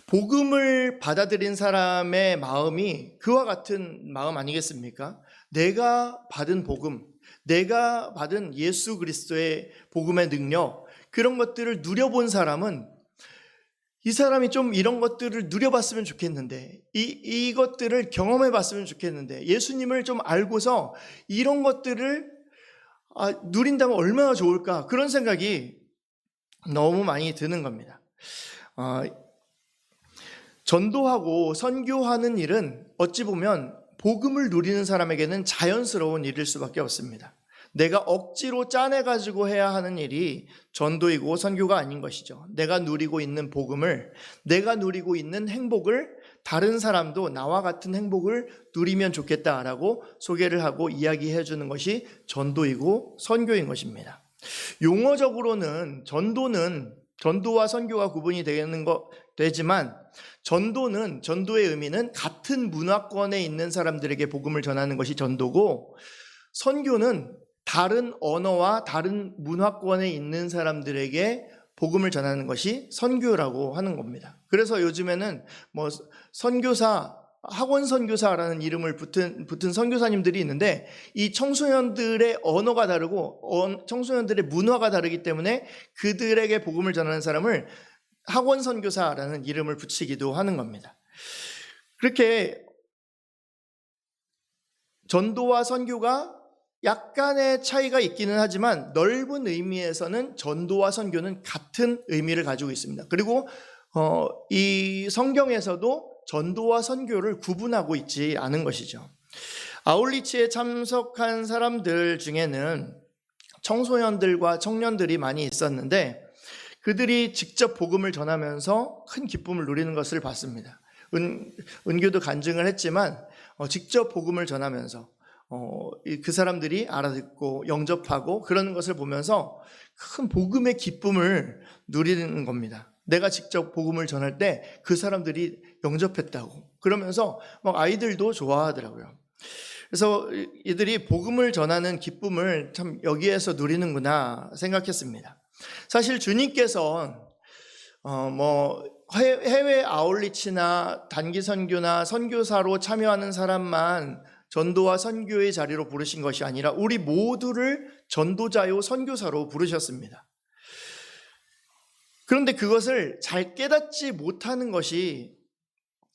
복음을 받아들인 사람의 마음이 그와 같은 마음 아니겠습니까? 내가 받은 복음, 내가 받은 예수 그리스도의 복음의 능력, 그런 것들을 누려본 사람은 이 사람이 좀 이런 것들을 누려봤으면 좋겠는데, 이것들을 경험해봤으면 좋겠는데, 예수님을 좀 알고서 이런 것들을 누린다면 얼마나 좋을까, 그런 생각이 너무 많이 드는 겁니다. 전도하고 선교하는 일은 어찌 보면 복음을 누리는 사람에게는 자연스러운 일일 수밖에 없습니다. 내가 억지로 짜내가지고 해야 하는 일이 전도이고 선교가 아닌 것이죠. 내가 누리고 있는 복음을, 내가 누리고 있는 행복을 다른 사람도 나와 같은 행복을 누리면 좋겠다라고 소개를 하고 이야기해 주는 것이 전도이고 선교인 것입니다. 용어적으로는 전도와 선교가 구분이 되지만, 전도의 의미는 같은 문화권에 있는 사람들에게 복음을 전하는 것이 전도고, 선교는 다른 언어와 다른 문화권에 있는 사람들에게 복음을 전하는 것이 선교라고 하는 겁니다. 그래서 요즘에는 뭐 선교사, 학원 선교사라는 이름을 붙은 선교사님들이 있는데, 이 청소년들의 언어가 다르고 청소년들의 문화가 다르기 때문에 그들에게 복음을 전하는 사람을 학원 선교사라는 이름을 붙이기도 하는 겁니다. 그렇게 전도와 선교가 약간의 차이가 있기는 하지만 넓은 의미에서는 전도와 선교는 같은 의미를 가지고 있습니다. 그리고 이 성경에서도 전도와 선교를 구분하고 있지 않은 것이죠. 아울리치에 참석한 사람들 중에는 청소년들과 청년들이 많이 있었는데, 그들이 직접 복음을 전하면서 큰 기쁨을 누리는 것을 봤습니다. 은교도 간증을 했지만 직접 복음을 전하면서 그 사람들이 알아듣고 영접하고 그러는 것을 보면서 큰 복음의 기쁨을 누리는 겁니다. 내가 직접 복음을 전할 때 그 사람들이 영접했다고 그러면서 막 아이들도 좋아하더라고요. 그래서 이들이 복음을 전하는 기쁨을 참 여기에서 누리는구나 생각했습니다. 사실 주님께서 해외 아울리치나 단기 선교나 선교사로 참여하는 사람만 전도와 선교의 자리로 부르신 것이 아니라 우리 모두를 전도자요 선교사로 부르셨습니다. 그런데 그것을 잘 깨닫지 못하는 것이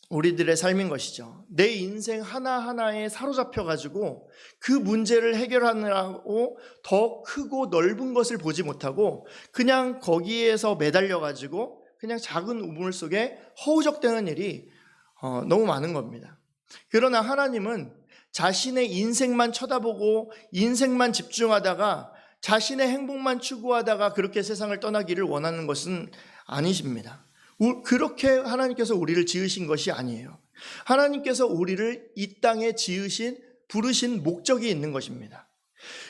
우리들의 삶인 것이죠. 내 인생 하나하나에 사로잡혀가지고 그 문제를 해결하느라고 더 크고 넓은 것을 보지 못하고 그냥 거기에서 매달려가지고 그냥 작은 우물 속에 허우적대는 일이 너무 많은 겁니다. 그러나 하나님은 자신의 인생만 쳐다보고 인생만 집중하다가 자신의 행복만 추구하다가 그렇게 세상을 떠나기를 원하는 것은 아니십니다. 그렇게 하나님께서 우리를 지으신 것이 아니에요. 하나님께서 우리를 이 땅에 부르신 목적이 있는 것입니다.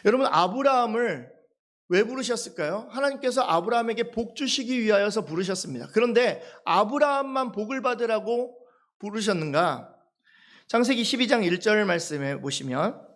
여러분, 아브라함을 왜 부르셨을까요? 하나님께서 아브라함에게 복 주시기 위하여서 부르셨습니다. 그런데 아브라함만 복을 받으라고 부르셨는가? 창세기 12장 1절 말씀에 보시면,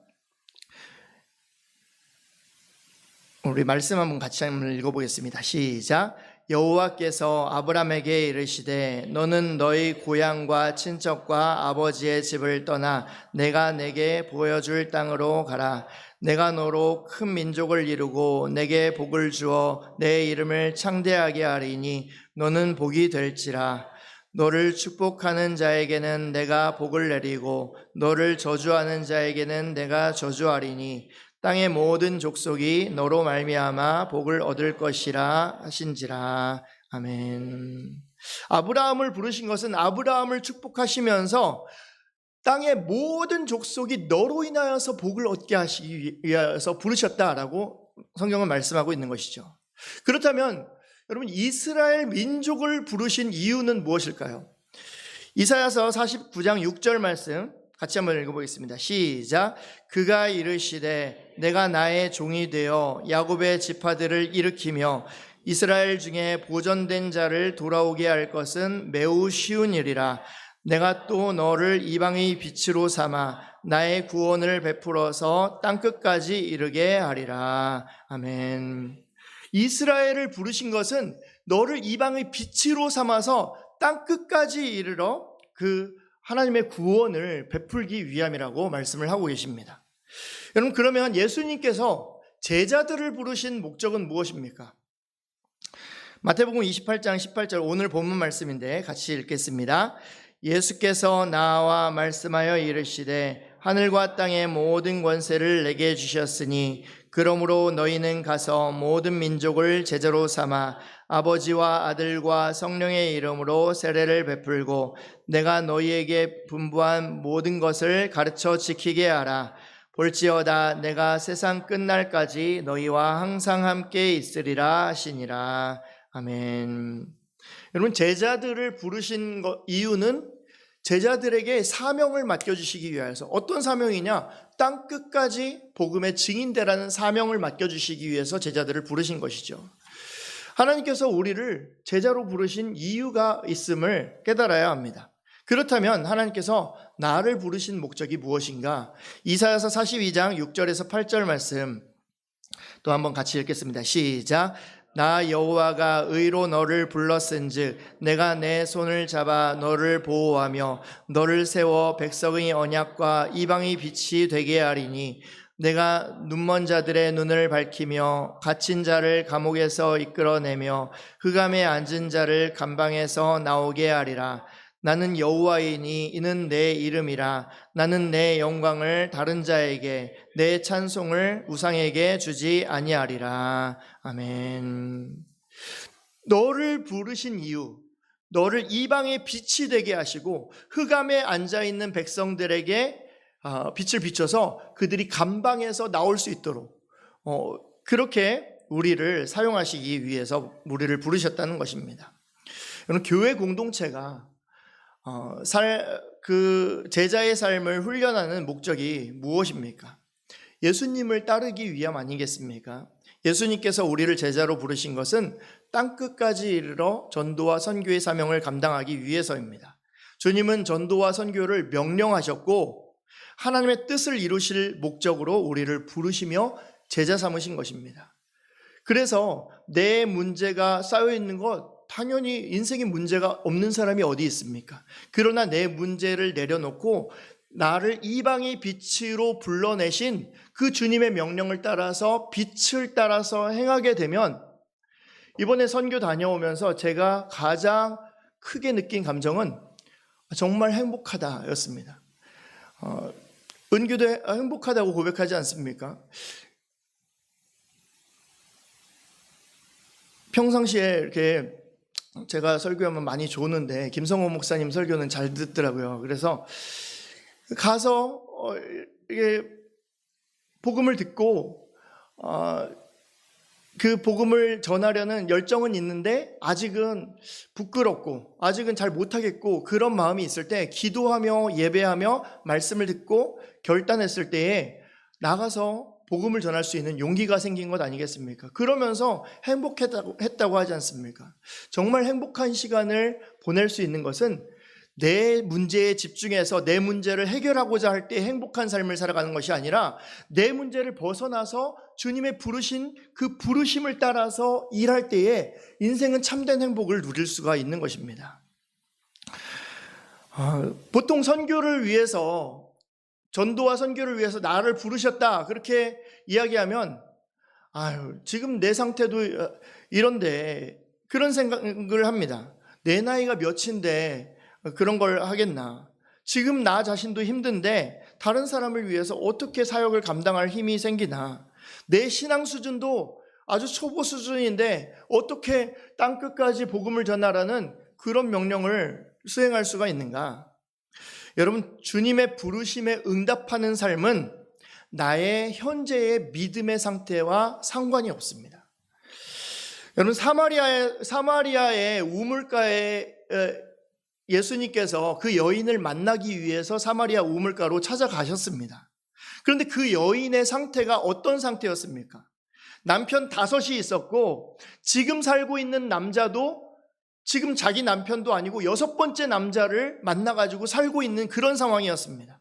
우리 말씀 한번 같이 한번 읽어보겠습니다. 시작. 여호와께서 아브라함에게 이르시되 너는 너희 고향과 친척과 아버지의 집을 떠나 내가 내게 보여줄 땅으로 가라. 내가 너로 큰 민족을 이루고 내게 복을 주어 내 이름을 창대하게 하리니 너는 복이 될지라. 너를 축복하는 자에게는 내가 복을 내리고 너를 저주하는 자에게는 내가 저주하리니 땅의 모든 족속이 너로 말미암아 복을 얻을 것이라 하신지라. 아멘. 아브라함을 부르신 것은 아브라함을 축복하시면서 땅의 모든 족속이 너로 인하여서 복을 얻게 하시기 위해서 부르셨다라고 성경은 말씀하고 있는 것이죠. 그렇다면 여러분, 이스라엘 민족을 부르신 이유는 무엇일까요? 이사야서 49장 6절 말씀 같이 한번 읽어보겠습니다. 시작. 그가 이르시되 내가 나의 종이 되어 야곱의 지파들을 일으키며 이스라엘 중에 보존된 자를 돌아오게 할 것은 매우 쉬운 일이라. 내가 또 너를 이방의 빛으로 삼아 나의 구원을 베풀어서 땅끝까지 이르게 하리라. 아멘. 이스라엘을 부르신 것은 너를 이방의 빛으로 삼아서 땅끝까지 이르러 그 하나님의 구원을 베풀기 위함이라고 말씀을 하고 계십니다. 여러분, 그러면 예수님께서 제자들을 부르신 목적은 무엇입니까? 마태복음 28장 18절 오늘 본문 말씀인데 같이 읽겠습니다. 예수께서 나와 말씀하여 이르시되 하늘과 땅의 모든 권세를 내게 주셨으니 그러므로 너희는 가서 모든 민족을 제자로 삼아 아버지와 아들과 성령의 이름으로 세례를 베풀고 내가 너희에게 분부한 모든 것을 가르쳐 지키게 하라. 볼지어다 내가 세상 끝날까지 너희와 항상 함께 있으리라 하시니라. 아멘. 여러분, 제자들을 부르신 이유는 제자들에게 사명을 맡겨주시기 위해서. 어떤 사명이냐? 땅끝까지 복음의 증인되라는 사명을 맡겨주시기 위해서 제자들을 부르신 것이죠. 하나님께서 우리를 제자로 부르신 이유가 있음을 깨달아야 합니다. 그렇다면 하나님께서 나를 부르신 목적이 무엇인가? 이사야서 42장 6절에서 8절 말씀 또 한번 같이 읽겠습니다. 시작. 나 여호와가 의로 너를 불렀은즉 내가 내 손을 잡아 너를 보호하며 너를 세워 백성의 언약과 이방의 빛이 되게 하리니 내가 눈먼 자들의 눈을 밝히며 갇힌 자를 감옥에서 이끌어내며 흑암에 앉은 자를 감방에서 나오게 하리라. 나는 여호와이니 이는 내 이름이라. 나는 내 영광을 다른 자에게 내 찬송을 우상에게 주지 아니하리라. 아멘. 너를 부르신 이유, 너를 이방의 빛이 되게 하시고 흑암에 앉아있는 백성들에게 빛을 비춰서 그들이 감방에서 나올 수 있도록 그렇게 우리를 사용하시기 위해서 우리를 부르셨다는 것입니다. 여러분, 교회 공동체가 그 제자의 삶을 훈련하는 목적이 무엇입니까? 예수님을 따르기 위함 아니겠습니까? 예수님께서 우리를 제자로 부르신 것은 땅끝까지 이르러 전도와 선교의 사명을 감당하기 위해서입니다. 주님은 전도와 선교를 명령하셨고 하나님의 뜻을 이루실 목적으로 우리를 부르시며 제자 삼으신 것입니다. 그래서 내 문제가 쌓여있는 것, 당연히 인생에 문제가 없는 사람이 어디 있습니까? 그러나 내 문제를 내려놓고 나를 이방의 빛으로 불러내신 그 주님의 명령을 따라서 빛을 따라서 행하게 되면, 이번에 선교 다녀오면서 제가 가장 크게 느낀 감정은 정말 행복하다였습니다. 은규도 행복하다고 고백하지 않습니까? 평상시에 이렇게 제가 설교하면 많이 조는데 김성호 목사님 설교는 잘 듣더라고요. 그래서 가서 이게 복음을 듣고 그 복음을 전하려는 열정은 있는데 아직은 부끄럽고 아직은 잘 못하겠고 그런 마음이 있을 때 기도하며 예배하며 말씀을 듣고 결단했을 때에 나가서 복음을 전할 수 있는 용기가 생긴 것 아니겠습니까? 그러면서 행복했다고 하지 않습니까? 정말 행복한 시간을 보낼 수 있는 것은 내 문제에 집중해서 내 문제를 해결하고자 할 때 행복한 삶을 살아가는 것이 아니라 내 문제를 벗어나서 주님의 부르신 그 부르심을 따라서 일할 때에 인생은 참된 행복을 누릴 수가 있는 것입니다. 보통 선교를 위해서, 전도와 선교를 위해서 나를 부르셨다 그렇게 이야기하면 지금 내 상태도 이런데 그런 생각을 합니다. 내 나이가 몇인데 그런 걸 하겠나. 지금 나 자신도 힘든데 다른 사람을 위해서 어떻게 사역을 감당할 힘이 생기나. 내 신앙 수준도 아주 초보 수준인데 어떻게 땅끝까지 복음을 전하라는 그런 명령을 수행할 수가 있는가? 여러분, 주님의 부르심에 응답하는 삶은 나의 현재의 믿음의 상태와 상관이 없습니다. 여러분, 사마리아의 우물가에 예수님께서 그 여인을 만나기 위해서 사마리아 우물가로 찾아가셨습니다. 그런데 그 여인의 상태가 어떤 상태였습니까? 남편 5이 있었고 지금 살고 있는 남자도 지금 자기 남편도 아니고 6번째 남자를 만나가지고 살고 있는 그런 상황이었습니다.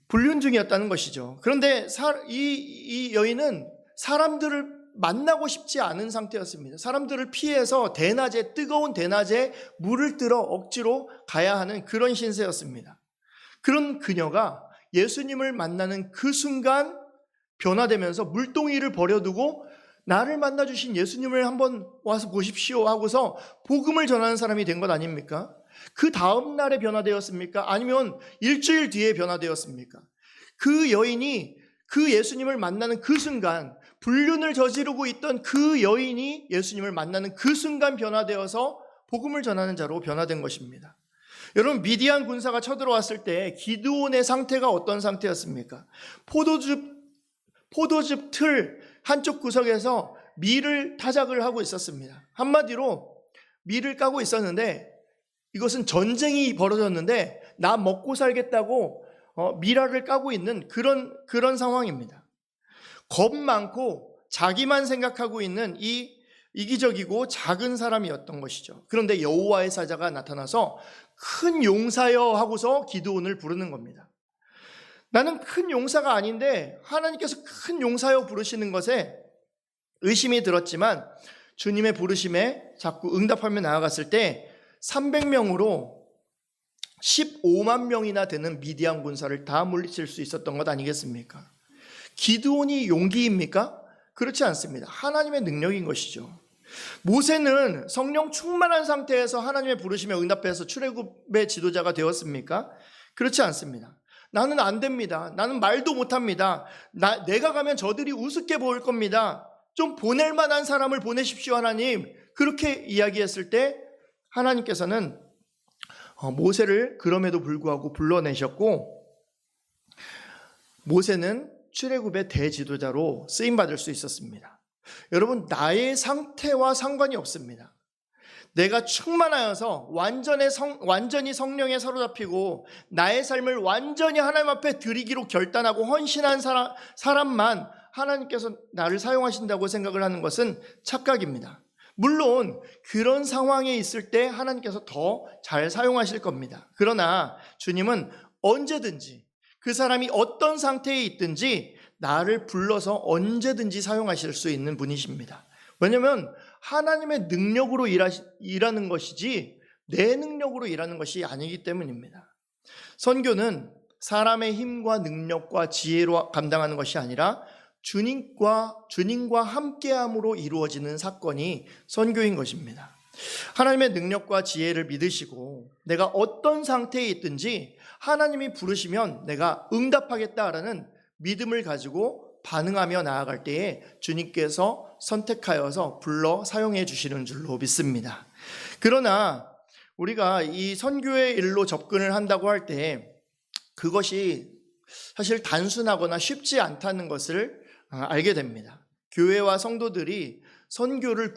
불륜 중이었다는 것이죠. 그런데 이 여인은 사람들을 만나고 싶지 않은 상태였습니다. 사람들을 피해서 뜨거운 대낮에 물을 들어 억지로 가야 하는 그런 신세였습니다. 그런 그녀가 예수님을 만나는 그 순간 변화되면서 물동이를 버려두고 나를 만나주신 예수님을 한번 와서 보십시오 하고서 복음을 전하는 사람이 된 것 아닙니까? 그 다음 날에 변화되었습니까? 아니면 일주일 뒤에 변화되었습니까? 그 여인이 그 예수님을 만나는 그 순간, 불륜을 저지르고 있던 그 여인이 예수님을 만나는 그 순간 변화되어서 복음을 전하는 자로 변화된 것입니다. 여러분, 미디안 군사가 쳐들어왔을 때 기드온의 상태가 어떤 상태였습니까? 포도즙 틀 한쪽 구석에서 밀을 타작을 하고 있었습니다. 한마디로 밀을 까고 있었는데 이것은 전쟁이 벌어졌는데 나 먹고 살겠다고 밀알을 까고 있는 그런 상황입니다. 겁 많고 자기만 생각하고 있는 이 이기적이고 작은 사람이었던 것이죠. 그런데 여호와의 사자가 나타나서 큰 용사여 하고서 기드온을 부르는 겁니다. 나는 큰 용사가 아닌데 하나님께서 큰 용사여 부르시는 것에 의심이 들었지만 주님의 부르심에 자꾸 응답하며 나아갔을 때 300명으로 15만 명이나 되는 미디안 군사를 다 물리칠 수 있었던 것 아니겠습니까? 기드온이 용기입니까? 그렇지 않습니다. 하나님의 능력인 것이죠. 모세는 성령 충만한 상태에서 하나님의 부르심에 응답해서 출애굽의 지도자가 되었습니까? 그렇지 않습니다. 나는 안 됩니다. 나는 말도 못합니다. 내가 가면 저들이 우습게 보일 겁니다. 좀 보낼 만한 사람을 보내십시오, 하나님. 그렇게 이야기했을 때 하나님께서는 모세를 그럼에도 불구하고 불러내셨고 모세는 출애굽의 대지도자로 쓰임받을 수 있었습니다. 여러분, 나의 상태와 상관이 없습니다. 내가 충만하여서 완전히 성령에 사로잡히고 나의 삶을 완전히 하나님 앞에 드리기로 결단하고 헌신한 사람만 하나님께서 나를 사용하신다고 생각을 하는 것은 착각입니다. 물론 그런 상황에 있을 때 하나님께서 더 잘 사용하실 겁니다. 그러나 주님은 언제든지 그 사람이 어떤 상태에 있든지 나를 불러서 언제든지 사용하실 수 있는 분이십니다. 왜냐하면 하나님의 능력으로 일하는 것이지 내 능력으로 일하는 것이 아니기 때문입니다. 선교는 사람의 힘과 능력과 지혜로 감당하는 것이 아니라 주님과 함께함으로 이루어지는 사건이 선교인 것입니다. 하나님의 능력과 지혜를 믿으시고 내가 어떤 상태에 있든지 하나님이 부르시면 내가 응답하겠다라는 믿음을 가지고 반응하며 나아갈 때에 주님께서 선택하여서 불러 사용해 주시는 줄로 믿습니다. 그러나 우리가 이 선교의 일로 접근을 한다고 할 때 그것이 사실 단순하거나 쉽지 않다는 것을 알게 됩니다. 교회와 성도들이 선교를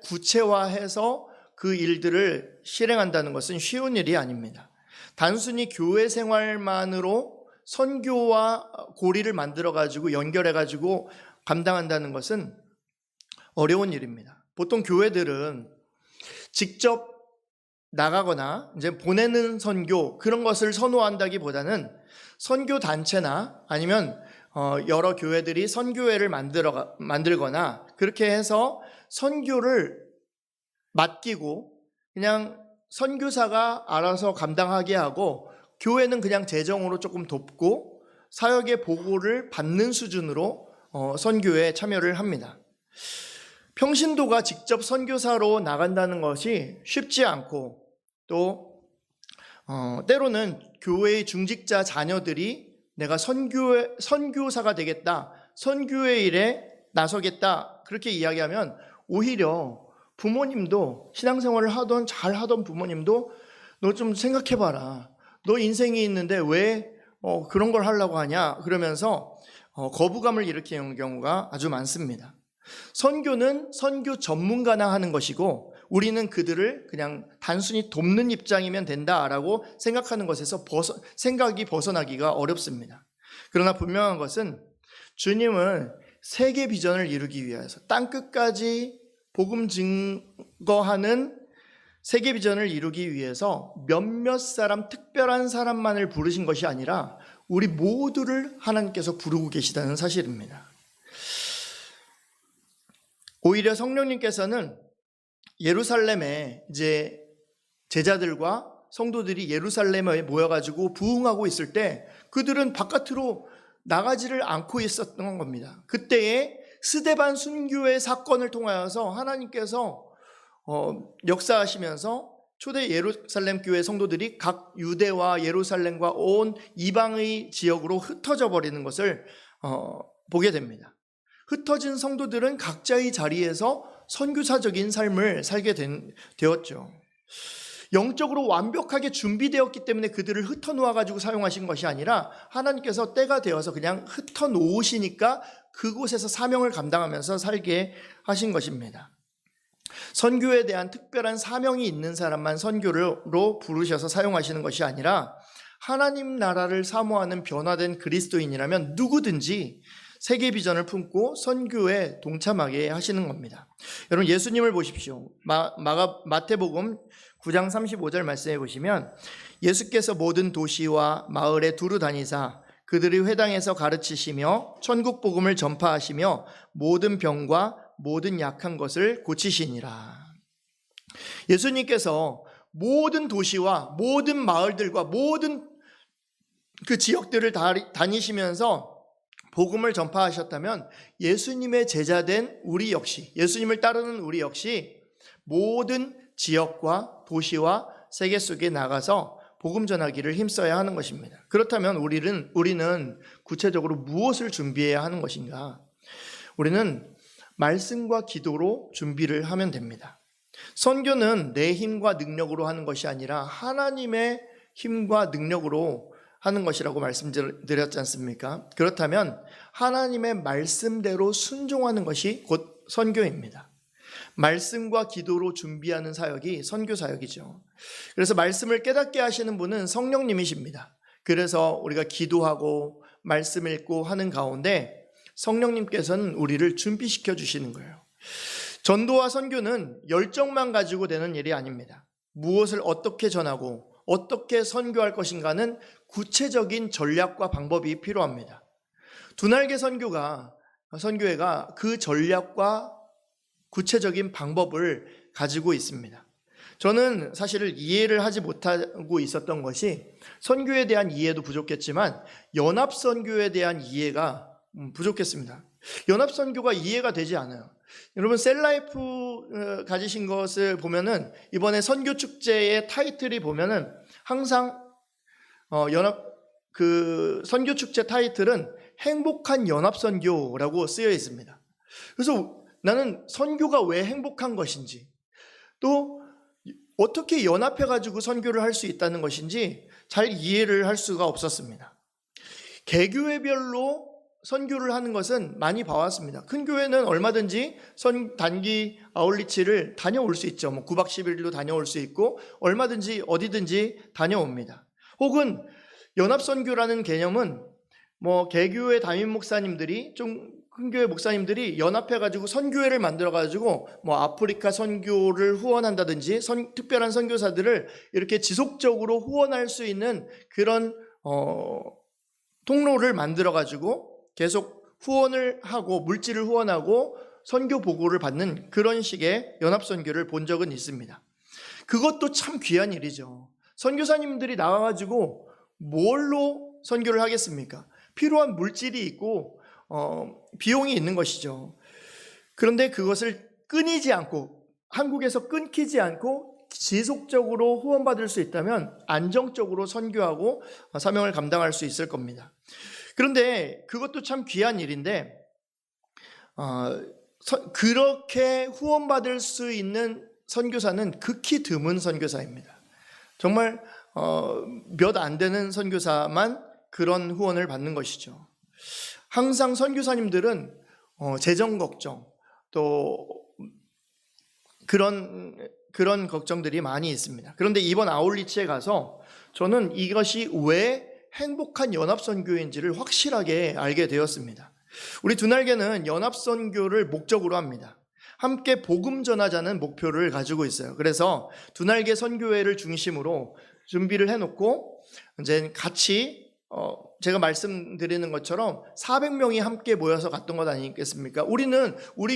구체화해서 그 일들을 실행한다는 것은 쉬운 일이 아닙니다. 단순히 교회 생활만으로 선교와 고리를 만들어가지고 연결해가지고 감당한다는 것은 어려운 일입니다. 보통 교회들은 직접 나가거나 이제 보내는 선교 그런 것을 선호한다기보다는 선교 단체나 아니면 여러 교회들이 선교회를 만들거나 그렇게 해서 선교를 맡기고 그냥 선교사가 알아서 감당하게 하고 교회는 그냥 재정으로 조금 돕고 사역의 보고를 받는 수준으로 선교에 참여를 합니다. 평신도가 직접 선교사로 나간다는 것이 쉽지 않고 또 때로는 교회의 중직자 자녀들이 내가 선교사가 되겠다, 선교의 일에 나서겠다 그렇게 이야기하면 오히려 부모님도 신앙생활을 잘 하던 부모님도 너 좀 생각해봐라. 너 인생이 있는데 왜 그런 걸 하려고 하냐? 그러면서 거부감을 일으키는 경우가 아주 많습니다. 선교는 선교 전문가나 하는 것이고 우리는 그들을 그냥 단순히 돕는 입장이면 된다라고 생각하는 것에서 생각이 벗어나기가 어렵습니다. 그러나 분명한 것은 주님은 세계 비전을 이루기 위해서 땅끝까지 복음 증거하는 세계 비전을 이루기 위해서 몇몇 사람, 특별한 사람만을 부르신 것이 아니라 우리 모두를 하나님께서 부르고 계시다는 사실입니다. 오히려 성령님께서는 예루살렘에 이제 제자들과 성도들이 예루살렘에 모여가지고 부흥하고 있을 때 그들은 바깥으로 나가지를 않고 있었던 겁니다. 그때에 스데반 순교의 사건을 통하여서 하나님께서 역사하시면서 초대 예루살렘 교회 성도들이 각 유대와 예루살렘과 온 이방의 지역으로 흩어져 버리는 것을 보게 됩니다. 흩어진 성도들은 각자의 자리에서 선교사적인 삶을 살게 되었죠. 영적으로 완벽하게 준비되었기 때문에 그들을 흩어놓아가지고 사용하신 것이 아니라 하나님께서 때가 되어서 그냥 흩어놓으시니까 그곳에서 사명을 감당하면서 살게 하신 것입니다. 선교에 대한 특별한 사명이 있는 사람만 선교로 부르셔서 사용하시는 것이 아니라 하나님 나라를 사모하는 변화된 그리스도인이라면 누구든지 세계 비전을 품고 선교에 동참하게 하시는 겁니다. 여러분 예수님을 보십시오. 마태복음 9장 35절 말씀해 보시면 예수께서 모든 도시와 마을에 두루 다니사 그들의 회당에서 가르치시며 천국 복음을 전파하시며 모든 병과 모든 약한 것을 고치시니라. 예수님께서 모든 도시와 모든 마을들과 모든 그 지역들을 다니시면서 복음을 전파하셨다면 예수님의 제자된 우리 역시, 예수님을 따르는 우리 역시 모든 지역과 도시와 세계 속에 나가서 복음 전하기를 힘써야 하는 것입니다. 그렇다면 우리는 구체적으로 무엇을 준비해야 하는 것인가? 우리는 말씀과 기도로 준비를 하면 됩니다. 선교는 내 힘과 능력으로 하는 것이 아니라 하나님의 힘과 능력으로 하는 것이라고 말씀드렸지 않습니까? 그렇다면 하나님의 말씀대로 순종하는 것이 곧 선교입니다. 말씀과 기도로 준비하는 사역이 선교 사역이죠. 그래서 말씀을 깨닫게 하시는 분은 성령님이십니다. 그래서 우리가 기도하고 말씀 읽고 하는 가운데 성령님께서는 우리를 준비시켜 주시는 거예요. 전도와 선교는 열정만 가지고 되는 일이 아닙니다. 무엇을 어떻게 전하고 어떻게 선교할 것인가는 구체적인 전략과 방법이 필요합니다. 두날개 선교회가 그 전략과 구체적인 방법을 가지고 있습니다. 저는 사실 이해를 하지 못하고 있었던 것이 선교에 대한 이해도 부족했지만 연합선교에 대한 이해가 부족했습니다. 연합선교가 이해가 되지 않아요. 여러분 셀라이프 가지신 것을 보면은 이번에 선교축제의 타이틀이 보면은 항상 선교축제 타이틀은 행복한 연합선교라고 쓰여 있습니다. 그래서 나는 선교가 왜 행복한 것인지 또 어떻게 연합해가지고 선교를 할 수 있다는 것인지 잘 이해를 할 수가 없었습니다. 개교회별로 선교를 하는 것은 많이 봐왔습니다. 큰 교회는 얼마든지 단기 아울리치를 다녀올 수 있죠. 9박 10일도 다녀올 수 있고 얼마든지 어디든지 다녀옵니다. 혹은 연합선교라는 개념은 개교회 담임 목사님들이 좀 큰 교회 목사님들이 연합해가지고 선교회를 만들어가지고 아프리카 선교를 후원한다든지 특별한 선교사들을 이렇게 지속적으로 후원할 수 있는 그런 통로를 만들어가지고 계속 후원을 하고 물질을 후원하고 선교 보고를 받는 그런 식의 연합선교를 본 적은 있습니다. 그것도 참 귀한 일이죠. 선교사님들이 나와가지고 뭘로 선교를 하겠습니까? 필요한 물질이 있고 비용이 있는 것이죠. 그런데 그것을 끊이지 않고 한국에서 끊기지 않고 지속적으로 후원받을 수 있다면 안정적으로 선교하고 사명을 감당할 수 있을 겁니다. 그런데 그것도 참 귀한 일인데 그렇게 후원받을 수 있는 선교사는 극히 드문 선교사입니다. 정말 몇 안 되는 선교사만 그런 후원을 받는 것이죠. 항상 선교사님들은 재정 걱정, 또 그런 걱정들이 많이 있습니다. 그런데 이번 아울리치에 가서 저는 이것이 왜 행복한 연합선교인지를 확실하게 알게 되었습니다. 우리 두날개는 연합선교를 목적으로 합니다. 함께 복음 전하자는 목표를 가지고 있어요. 그래서 두날개 선교회를 중심으로 준비를 해놓고 이제 같이 제가 말씀드리는 것처럼 400명이 함께 모여서 갔던 것 아니겠습니까? 우리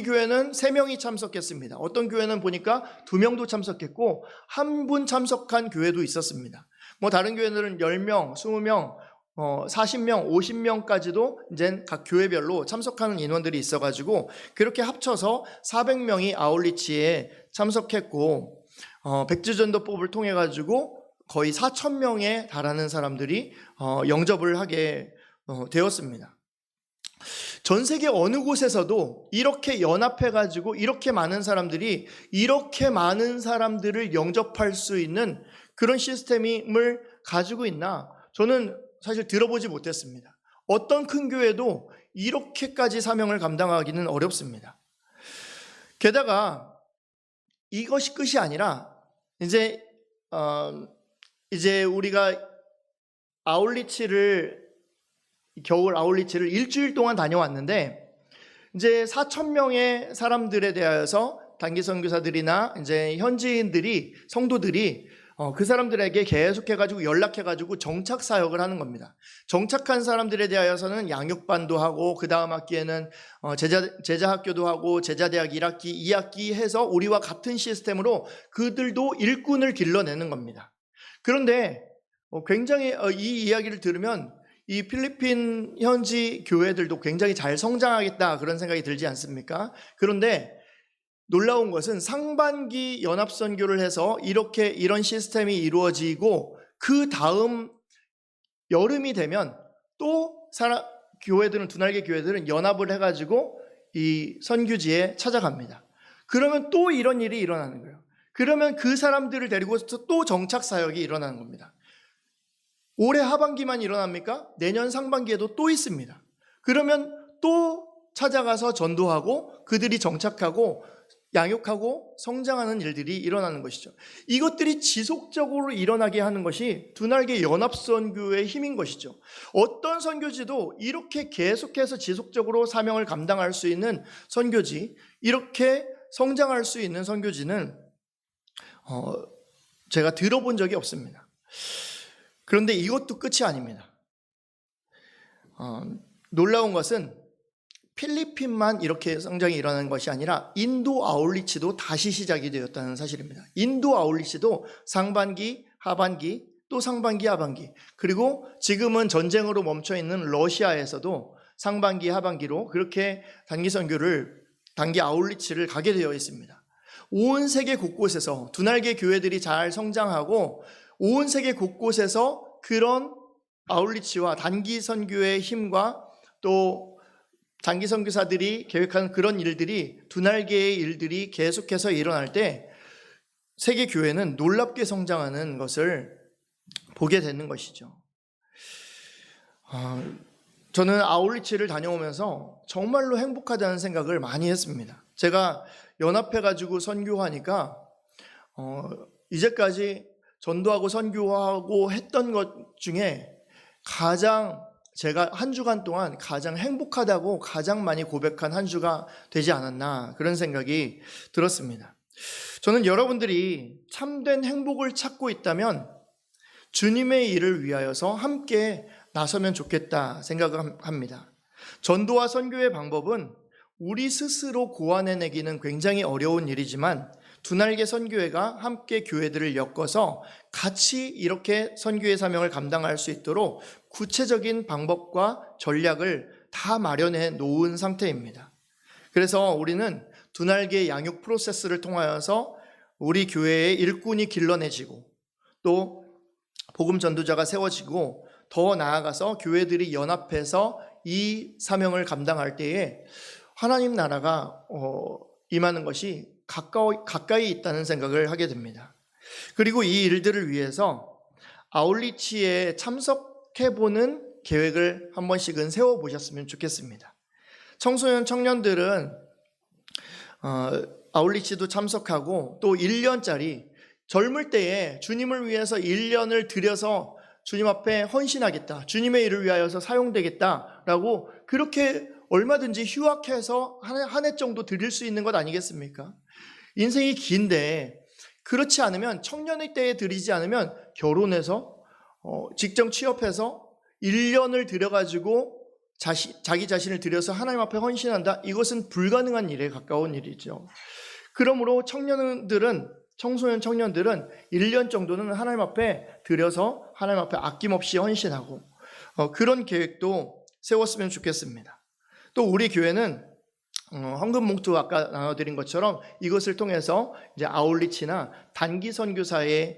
교회는 3명이 참석했습니다. 어떤 교회는 보니까 2명도 참석했고 한 분 참석한 교회도 있었습니다. 다른 교회들은 10명, 20명, 40명, 50명까지도 이제 각 교회별로 참석하는 인원들이 있어가지고 그렇게 합쳐서 400명이 아울리치에 참석했고 백지전도법을 통해 가지고 거의 4,000명에 달하는 사람들이 영접을 하게 되었습니다. 전 세계 어느 곳에서도 이렇게 연합해가지고 이렇게 많은 사람들이 이렇게 많은 사람들을 영접할 수 있는 그런 시스템을 가지고 있나? 저는 사실 들어보지 못했습니다. 어떤 큰 교회도 이렇게까지 사명을 감당하기는 어렵습니다. 게다가 이것이 끝이 아니라 이제 우리가 겨울 아울리치를 일주일 동안 다녀왔는데 이제 4,000명의 사람들에 대하여서 단기 선교사들이나 이제 현지인들이 성도들이 그 사람들에게 계속해가지고 연락해가지고 정착 사역을 하는 겁니다. 정착한 사람들에 대하여서는 양육반도 하고 그 다음 학기에는 제자 학교도 하고 제자대학 1학기, 2학기 해서 우리와 같은 시스템으로 그들도 일꾼을 길러내는 겁니다. 그런데 굉장히 이 이야기를 들으면 이 필리핀 현지 교회들도 굉장히 잘 성장하겠다 그런 생각이 들지 않습니까? 그런데 놀라운 것은 상반기 연합선교를 해서 이런 시스템이 이루어지고 그 다음 여름이 되면 또 두날개 교회들은 연합을 해가지고 이 선교지에 찾아갑니다. 그러면 또 이런 일이 일어나는 거예요. 그러면 그 사람들을 데리고 또 정착 사역이 일어나는 겁니다. 올해 하반기만 일어납니까? 내년 상반기에도 또 있습니다. 그러면 또 찾아가서 전도하고 그들이 정착하고 양육하고 성장하는 일들이 일어나는 것이죠. 이것들이 지속적으로 일어나게 하는 것이 두날개 연합선교의 힘인 것이죠. 어떤 선교지도 이렇게 계속해서 지속적으로 사명을 감당할 수 있는 선교지, 이렇게 성장할 수 있는 선교지는 제가 들어본 적이 없습니다. 그런데 이것도 끝이 아닙니다. 놀라운 것은 필리핀만 이렇게 성장이 일어나는 것이 아니라 인도 아울리치도 다시 시작이 되었다는 사실입니다. 인도 아울리치도 상반기, 하반기, 또 상반기, 하반기, 그리고 지금은 전쟁으로 멈춰있는 러시아에서도 상반기, 하반기로 그렇게 단기 아울리치를 가게 되어 있습니다. 온 세계 곳곳에서 두날개 교회들이 잘 성장하고 온 세계 곳곳에서 그런 아울리치와 단기 선교의 힘과 또 단기 선교사들이 계획하는 그런 일들이 두날개의 일들이 계속해서 일어날 때 세계 교회는 놀랍게 성장하는 것을 보게 되는 것이죠. 저는 아울리치를 다녀오면서 정말로 행복하다는 생각을 많이 했습니다. 제가 연합해가지고 선교하니까 이제까지 전도하고 선교하고 했던 것 중에 제가 한 주간 동안 가장 행복하다고 가장 많이 고백한 한 주가 되지 않았나 그런 생각이 들었습니다. 저는 여러분들이 참된 행복을 찾고 있다면 주님의 일을 위하여서 함께 나서면 좋겠다 생각합니다. 전도와 선교의 방법은 우리 스스로 고안해내기는 굉장히 어려운 일이지만 두날개 선교회가 함께 교회들을 엮어서 같이 이렇게 선교의 사명을 감당할 수 있도록 구체적인 방법과 전략을 다 마련해 놓은 상태입니다. 그래서 우리는 두날개 양육 프로세스를 통하여서 우리 교회의 일꾼이 길러내지고 또 복음 전도자가 세워지고 더 나아가서 교회들이 연합해서 이 사명을 감당할 때에 하나님 나라가 임하는 것이 가까이 있다는 생각을 하게 됩니다. 그리고 이 일들을 위해서 아울리치에 참석해보는 계획을 한 번씩은 세워보셨으면 좋겠습니다. 청소년 청년들은 아울리치도 참석하고 또 1년짜리 젊을 때에 주님을 위해서 1년을 들여서 주님 앞에 헌신하겠다, 주님의 일을 위하여서 사용되겠다라고 그렇게 얼마든지 휴학해서 한 해 정도 드릴 수 있는 것 아니겠습니까? 인생이 긴데 그렇지 않으면 청년의 때에 드리지 않으면 결혼해서 직장 취업해서 1년을 들여가지고 자기 자신을 들여서 하나님 앞에 헌신한다? 이것은 불가능한 일에 가까운 일이죠. 그러므로 청소년 청년들은 1년 정도는 하나님 앞에 들여서 하나님 앞에 아낌없이 헌신하고 그런 계획도 세웠으면 좋겠습니다. 또 우리 교회는 헌금 봉투 아까 나눠드린 것처럼 이것을 통해서 이제 아울리치나 단기 선교를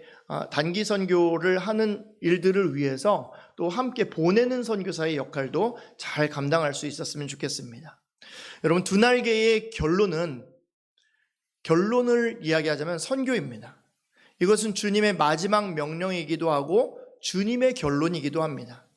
하는 일들을 위해서 또 함께 보내는 선교사의 역할도 잘 감당할 수 있었으면 좋겠습니다. 여러분, 두 날개의 결론을 이야기하자면 선교입니다. 이것은 주님의 마지막 명령이기도 하고 주님의 결론이기도 합니다.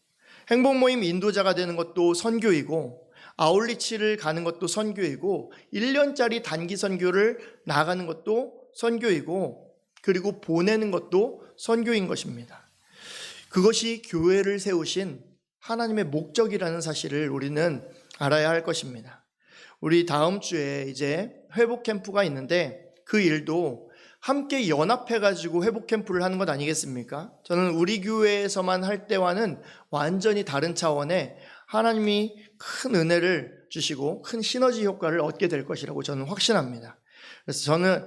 행복모임 인도자가 되는 것도 선교이고 아울리치를 가는 것도 선교이고 1년짜리 단기 선교를 나가는 것도 선교이고 그리고 보내는 것도 선교인 것입니다. 그것이 교회를 세우신 하나님의 목적이라는 사실을 우리는 알아야 할 것입니다. 우리 다음 주에 이제 회복 캠프가 있는데 그 일도 함께 연합해가지고 회복 캠프를 하는 것 아니겠습니까? 저는 우리 교회에서만 할 때와는 완전히 다른 차원의 하나님이 큰 은혜를 주시고 큰 시너지 효과를 얻게 될 것이라고 저는 확신합니다. 그래서 저는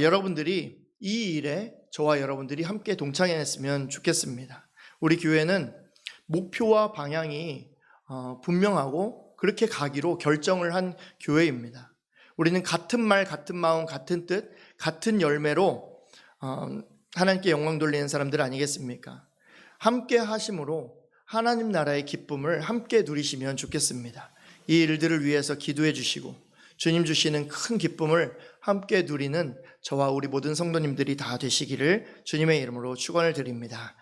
여러분들이 이 일에 저와 여러분들이 함께 동참했으면 좋겠습니다. 우리 교회는 목표와 방향이 분명하고 그렇게 가기로 결정을 한 교회입니다. 우리는 같은 말, 같은 마음, 같은 뜻, 같은 열매로 하나님께 영광 돌리는 사람들 아니겠습니까? 함께 하심으로 하나님 나라의 기쁨을 함께 누리시면 좋겠습니다. 이 일들을 위해서 기도해 주시고 주님 주시는 큰 기쁨을 함께 누리는 저와 우리 모든 성도님들이 다 되시기를 주님의 이름으로 축원을 드립니다.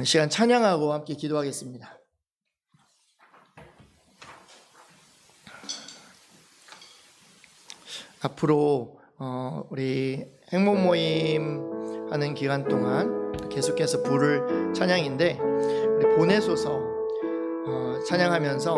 시간 찬양하고 함께 기도하겠습니다. 앞으로 우리 행복모임 하는 기간 동안 계속해서 부를 찬양인데 우리 보내소서 찬양하면서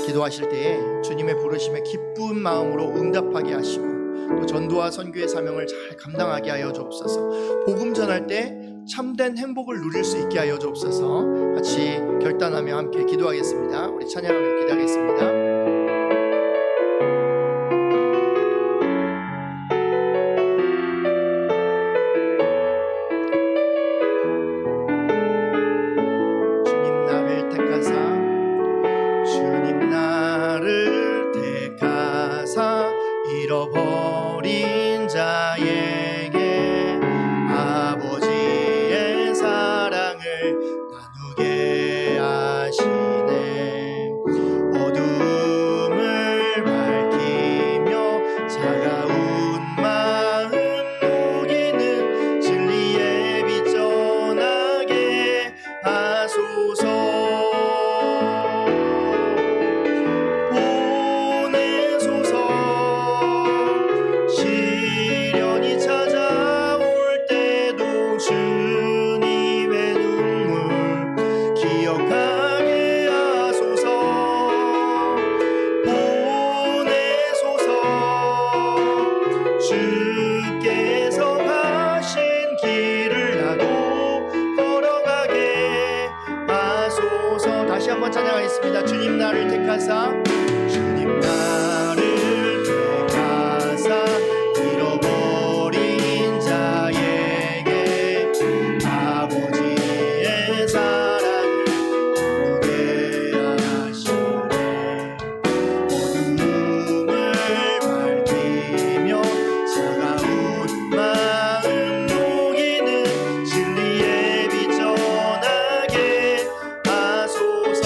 기도하실 때에 주님의 부르심에 기쁜 마음으로 응답하게 하시고 또 전도와 선교의 사명을 잘 감당하게 하여 주옵소서. 복음 전할 때 참된 행복을 누릴 수 있게 하여 주옵소서. 같이 결단하며 함께 기도하겠습니다. 우리 찬양하며 기도하겠습니다. 잃어버린 자에게 아버지의 사랑을 나누게 하시네. 어둠을 밝히며 차가운 마음 녹이는 진리의 빛 전하게 하소서. 주께서 가신 길을 나도 걸어가게 하소서. 다시 한번 찬양하겠습니다. 주님 나를 택하사 주님 나를 택하사 잃어버린 자에게 아버지의 사랑을 나누게 하시네. 어둠을 밝히며 차가운 마음 녹이는 진리의 빛 전하게 하소서.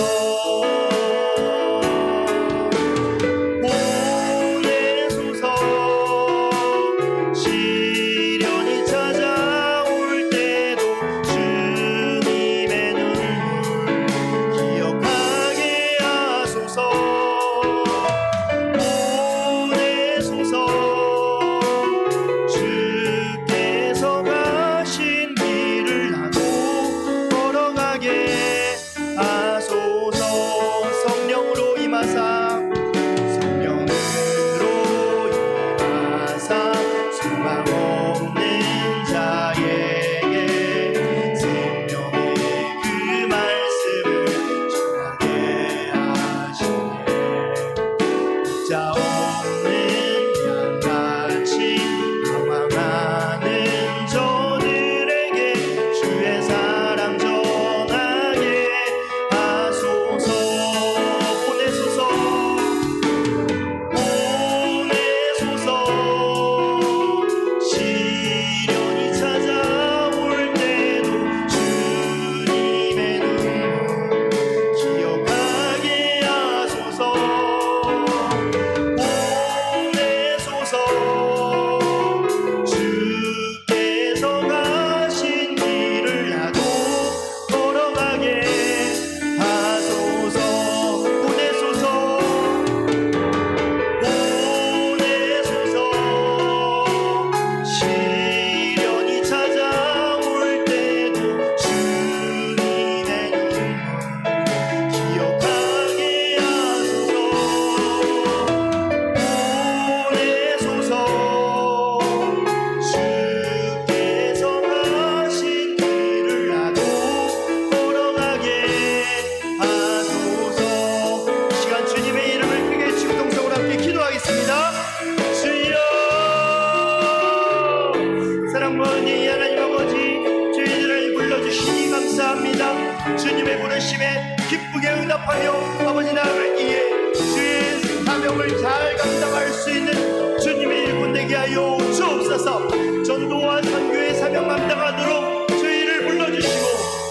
주님의 부르심에 기쁘게 응답하며 아버지 나아가기에 주의 사명을 잘 감당할 수 있는 주님의 일꾼 되게 하여 주옵소서. 전도와 선교의 사명 감당하도록 저희를 불러주시고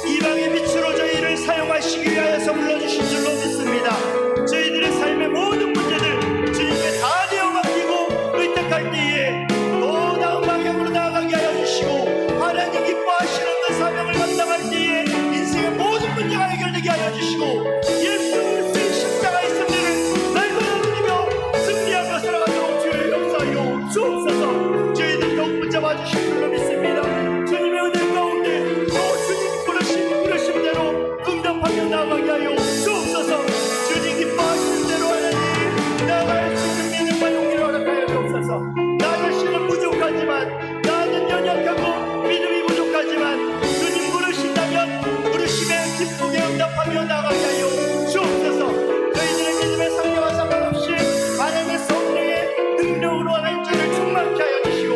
이방의 빛으로 저희를 사용하시기 위하여서 불러주신 줄로 믿습니다. 저희들의 삶의 모든 문제들 주님께 다 내어 맡기고 의탁할 때에 더 나은 방향으로 나아가게 하여 주시고 하나님 기뻐하시는 그 사명을 감당할 때에 인생의 모든 문제가 해결되게 하여 주시고 예수 그리스도의 십자가의 승리를 날마다 누리며 승리하며 살아가도록 주의 역사하여 주옵소서. 저희들 더욱 붙잡아 주실 줄로 믿습니다. 주님의 은혜 가운데 또 주님 부르심대로 응답하며 나아가게 하여 주옵소서. 주님 기뻐하시는 대로 하나님 나아갈 수 있는 믿음과 용기를 허락하여 주옵소서. 나 자신은 부족하지만 나는 연약하고 믿음이 부족하지만 주님 부르신다면 부르심에 기쁘게 응답하며 나아가게 하여 주옵소서. 저희들의 믿음의 상태와 상관없이 하나님의 성령의 능력으로 하나님 저희를 충만케 하여 주시고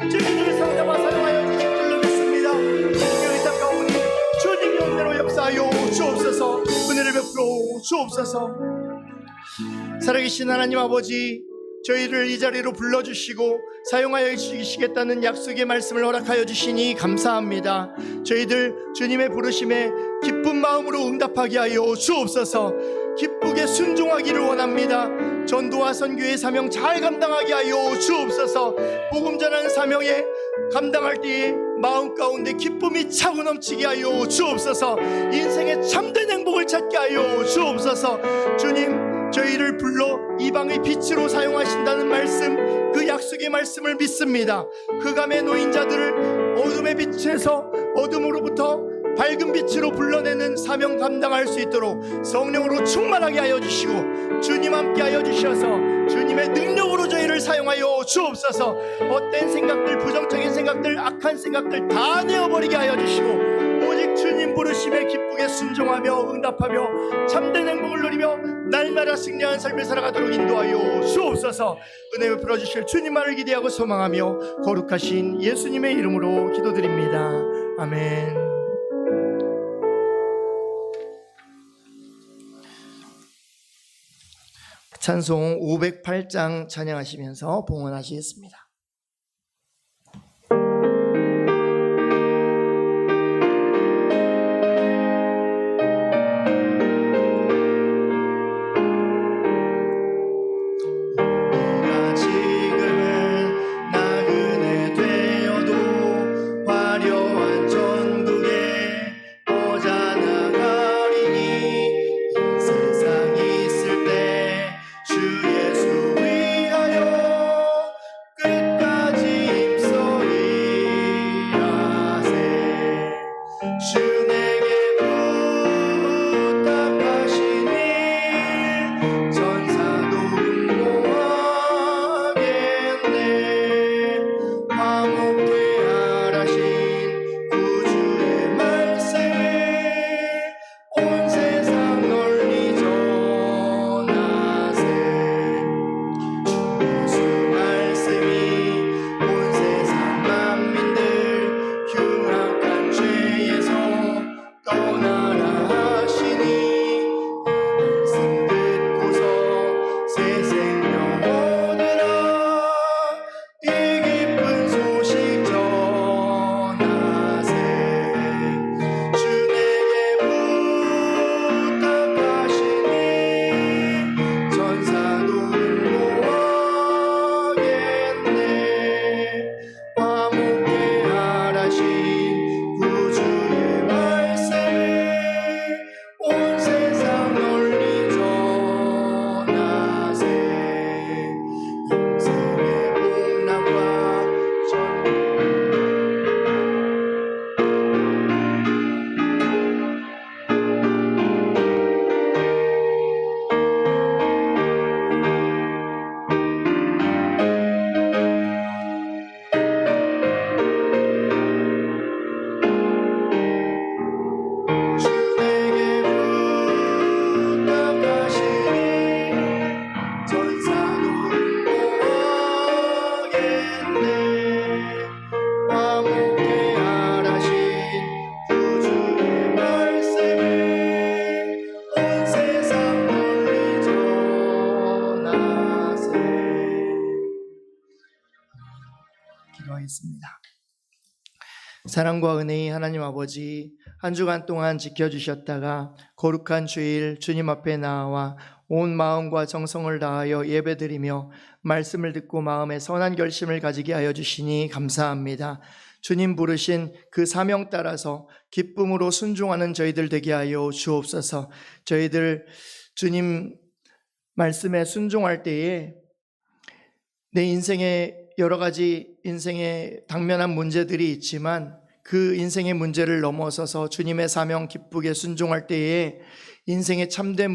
저희들의 상대와 사용하여 주실 줄로 믿습니다. 주님의 의탁하오니 주님의 은혜로 역사하여 주옵소서. 은혜를 베풀어 주옵소서. 살아계신 하나님 아버지, 저희를 이 자리로 불러주시고 사용하여 주시겠다는 약속의 말씀을 허락하여 주시니 감사합니다. 저희들 주님의 부르심에 기쁜 마음으로 응답하게 하여 주옵소서. 기쁘게 순종하기를 원합니다. 전도와 선교의 사명 잘 감당하게 하여 주옵소서. 복음 전하는 사명에 감당할 때에 마음 가운데 기쁨이 차고 넘치게 하여 주옵소서. 인생의 참된 행복을 찾게 하여 주옵소서. 주님, 저희를 불러 이방의 빛으로 사용하신다는 말씀, 그 약속의 말씀을 믿습니다. 흑암에 놓인 자들을 어둠의 빛에서 어둠으로부터 밝은 빛으로 불러내는 사명 감당할 수 있도록 성령으로 충만하게 하여 주시고 주님 함께 하여 주셔서 주님의 능력으로 저희를 사용하여 주옵소서. 헛된 생각들, 부정적인 생각들, 악한 생각들 다 내어버리게 하여 주시고 오직 주님 부르심에 기쁘게 순종하며 응답하며 참된 행복을 누리며 날마다 승리하는 삶을 살아가도록 인도하여 주옵소서. 은혜 베풀어 주실 주님만을 기대하고 소망하며 거룩하신 예수님의 이름으로 기도드립니다. 아멘. 찬송 508장 찬양하시면서 봉헌하시겠습니다. 기도하겠습니다. 사랑과 은혜의 하나님 아버지, 한 주간 동안 지켜주셨다가 거룩한 주일 주님 앞에 나와 온 마음과 정성을 다하여 예배드리며 말씀을 듣고 마음에 선한 결심을 가지게 하여 주시니 감사합니다. 주님 부르신 그 사명 따라서 기쁨으로 순종하는 저희들 되게 하여 주옵소서. 저희들 주님 말씀에 순종할 때에 내 인생에 여러 가지 인생에 당면한 문제들이 있지만 그 인생의 문제를 넘어서서 주님의 사명 기쁘게 순종할 때에 인생의 참된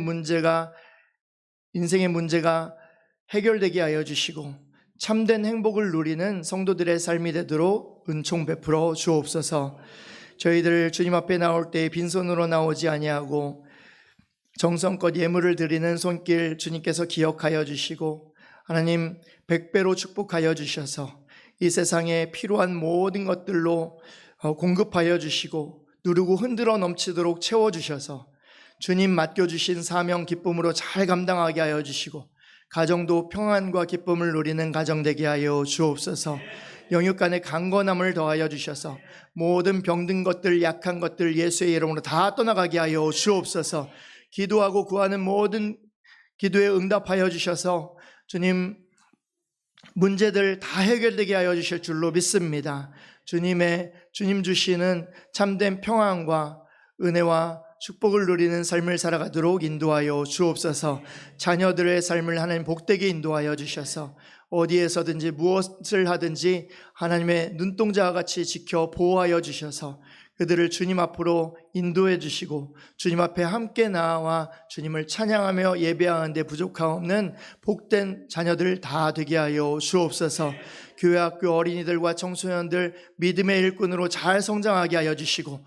인생의 문제가 해결되게 하여 주시고 참된 행복을 누리는 성도들의 삶이 되도록 은총 베풀어 주옵소서. 저희들 주님 앞에 나올 때 빈손으로 나오지 아니하고 정성껏 예물을 드리는 손길 주님께서 기억하여 주시고 하나님 100배로 축복하여 주셔서 이 세상에 필요한 모든 것들로 공급하여 주시고 누르고 흔들어 넘치도록 채워주셔서 주님 맡겨주신 사명 기쁨으로 잘 감당하게 하여 주시고 가정도 평안과 기쁨을 누리는 가정 되게 하여 주옵소서. 영육 간의 강건함을 더하여 주셔서 모든 병든 것들 약한 것들 예수의 이름으로 다 떠나가게 하여 주옵소서. 기도하고 구하는 모든 기도에 응답하여 주셔서 주님 문제들 다 해결되게 하여 주실 줄로 믿습니다. 주님 주시는 참된 평안과 은혜와 축복을 누리는 삶을 살아가도록 인도하여 주옵소서. 자녀들의 삶을 하나님 복되게 인도하여 주셔서 어디에서든지 무엇을 하든지 하나님의 눈동자와 같이 지켜 보호하여 주셔서 그들을 주님 앞으로 인도해 주시고 주님 앞에 함께 나와 주님을 찬양하며 예배하는데 부족함없는 복된 자녀들 다 되게 하여 주옵소서. 교회 학교 어린이들과 청소년들 믿음의 일꾼으로 잘 성장하게 하여 주시고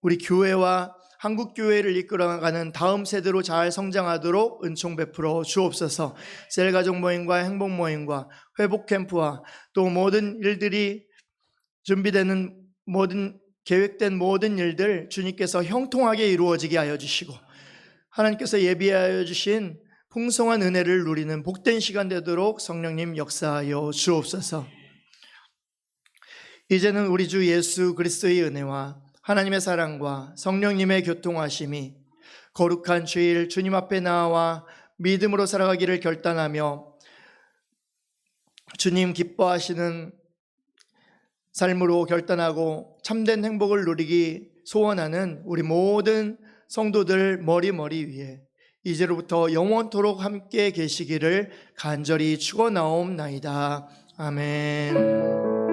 우리 교회와 한국교회를 이끌어가는 다음 세대로 잘 성장하도록 은총 베풀어 주옵소서. 셀가족 모임과 행복 모임과 회복 캠프와 또 모든 일들이 준비되는 계획된 모든 일들 주님께서 형통하게 이루어지게 하여 주시고 하나님께서 예비하여 주신 풍성한 은혜를 누리는 복된 시간 되도록 성령님 역사하여 주옵소서. 이제는 우리 주 예수 그리스도의 은혜와 하나님의 사랑과 성령님의 교통하심이 거룩한 주일 주님 앞에 나와 믿음으로 살아가기를 결단하며 주님 기뻐하시는 삶으로 결단하고 참된 행복을 누리기 소원하는 우리 모든 성도들 머리 위에 이제로부터 영원토록 함께 계시기를 간절히 축원하옵나이다. 아멘.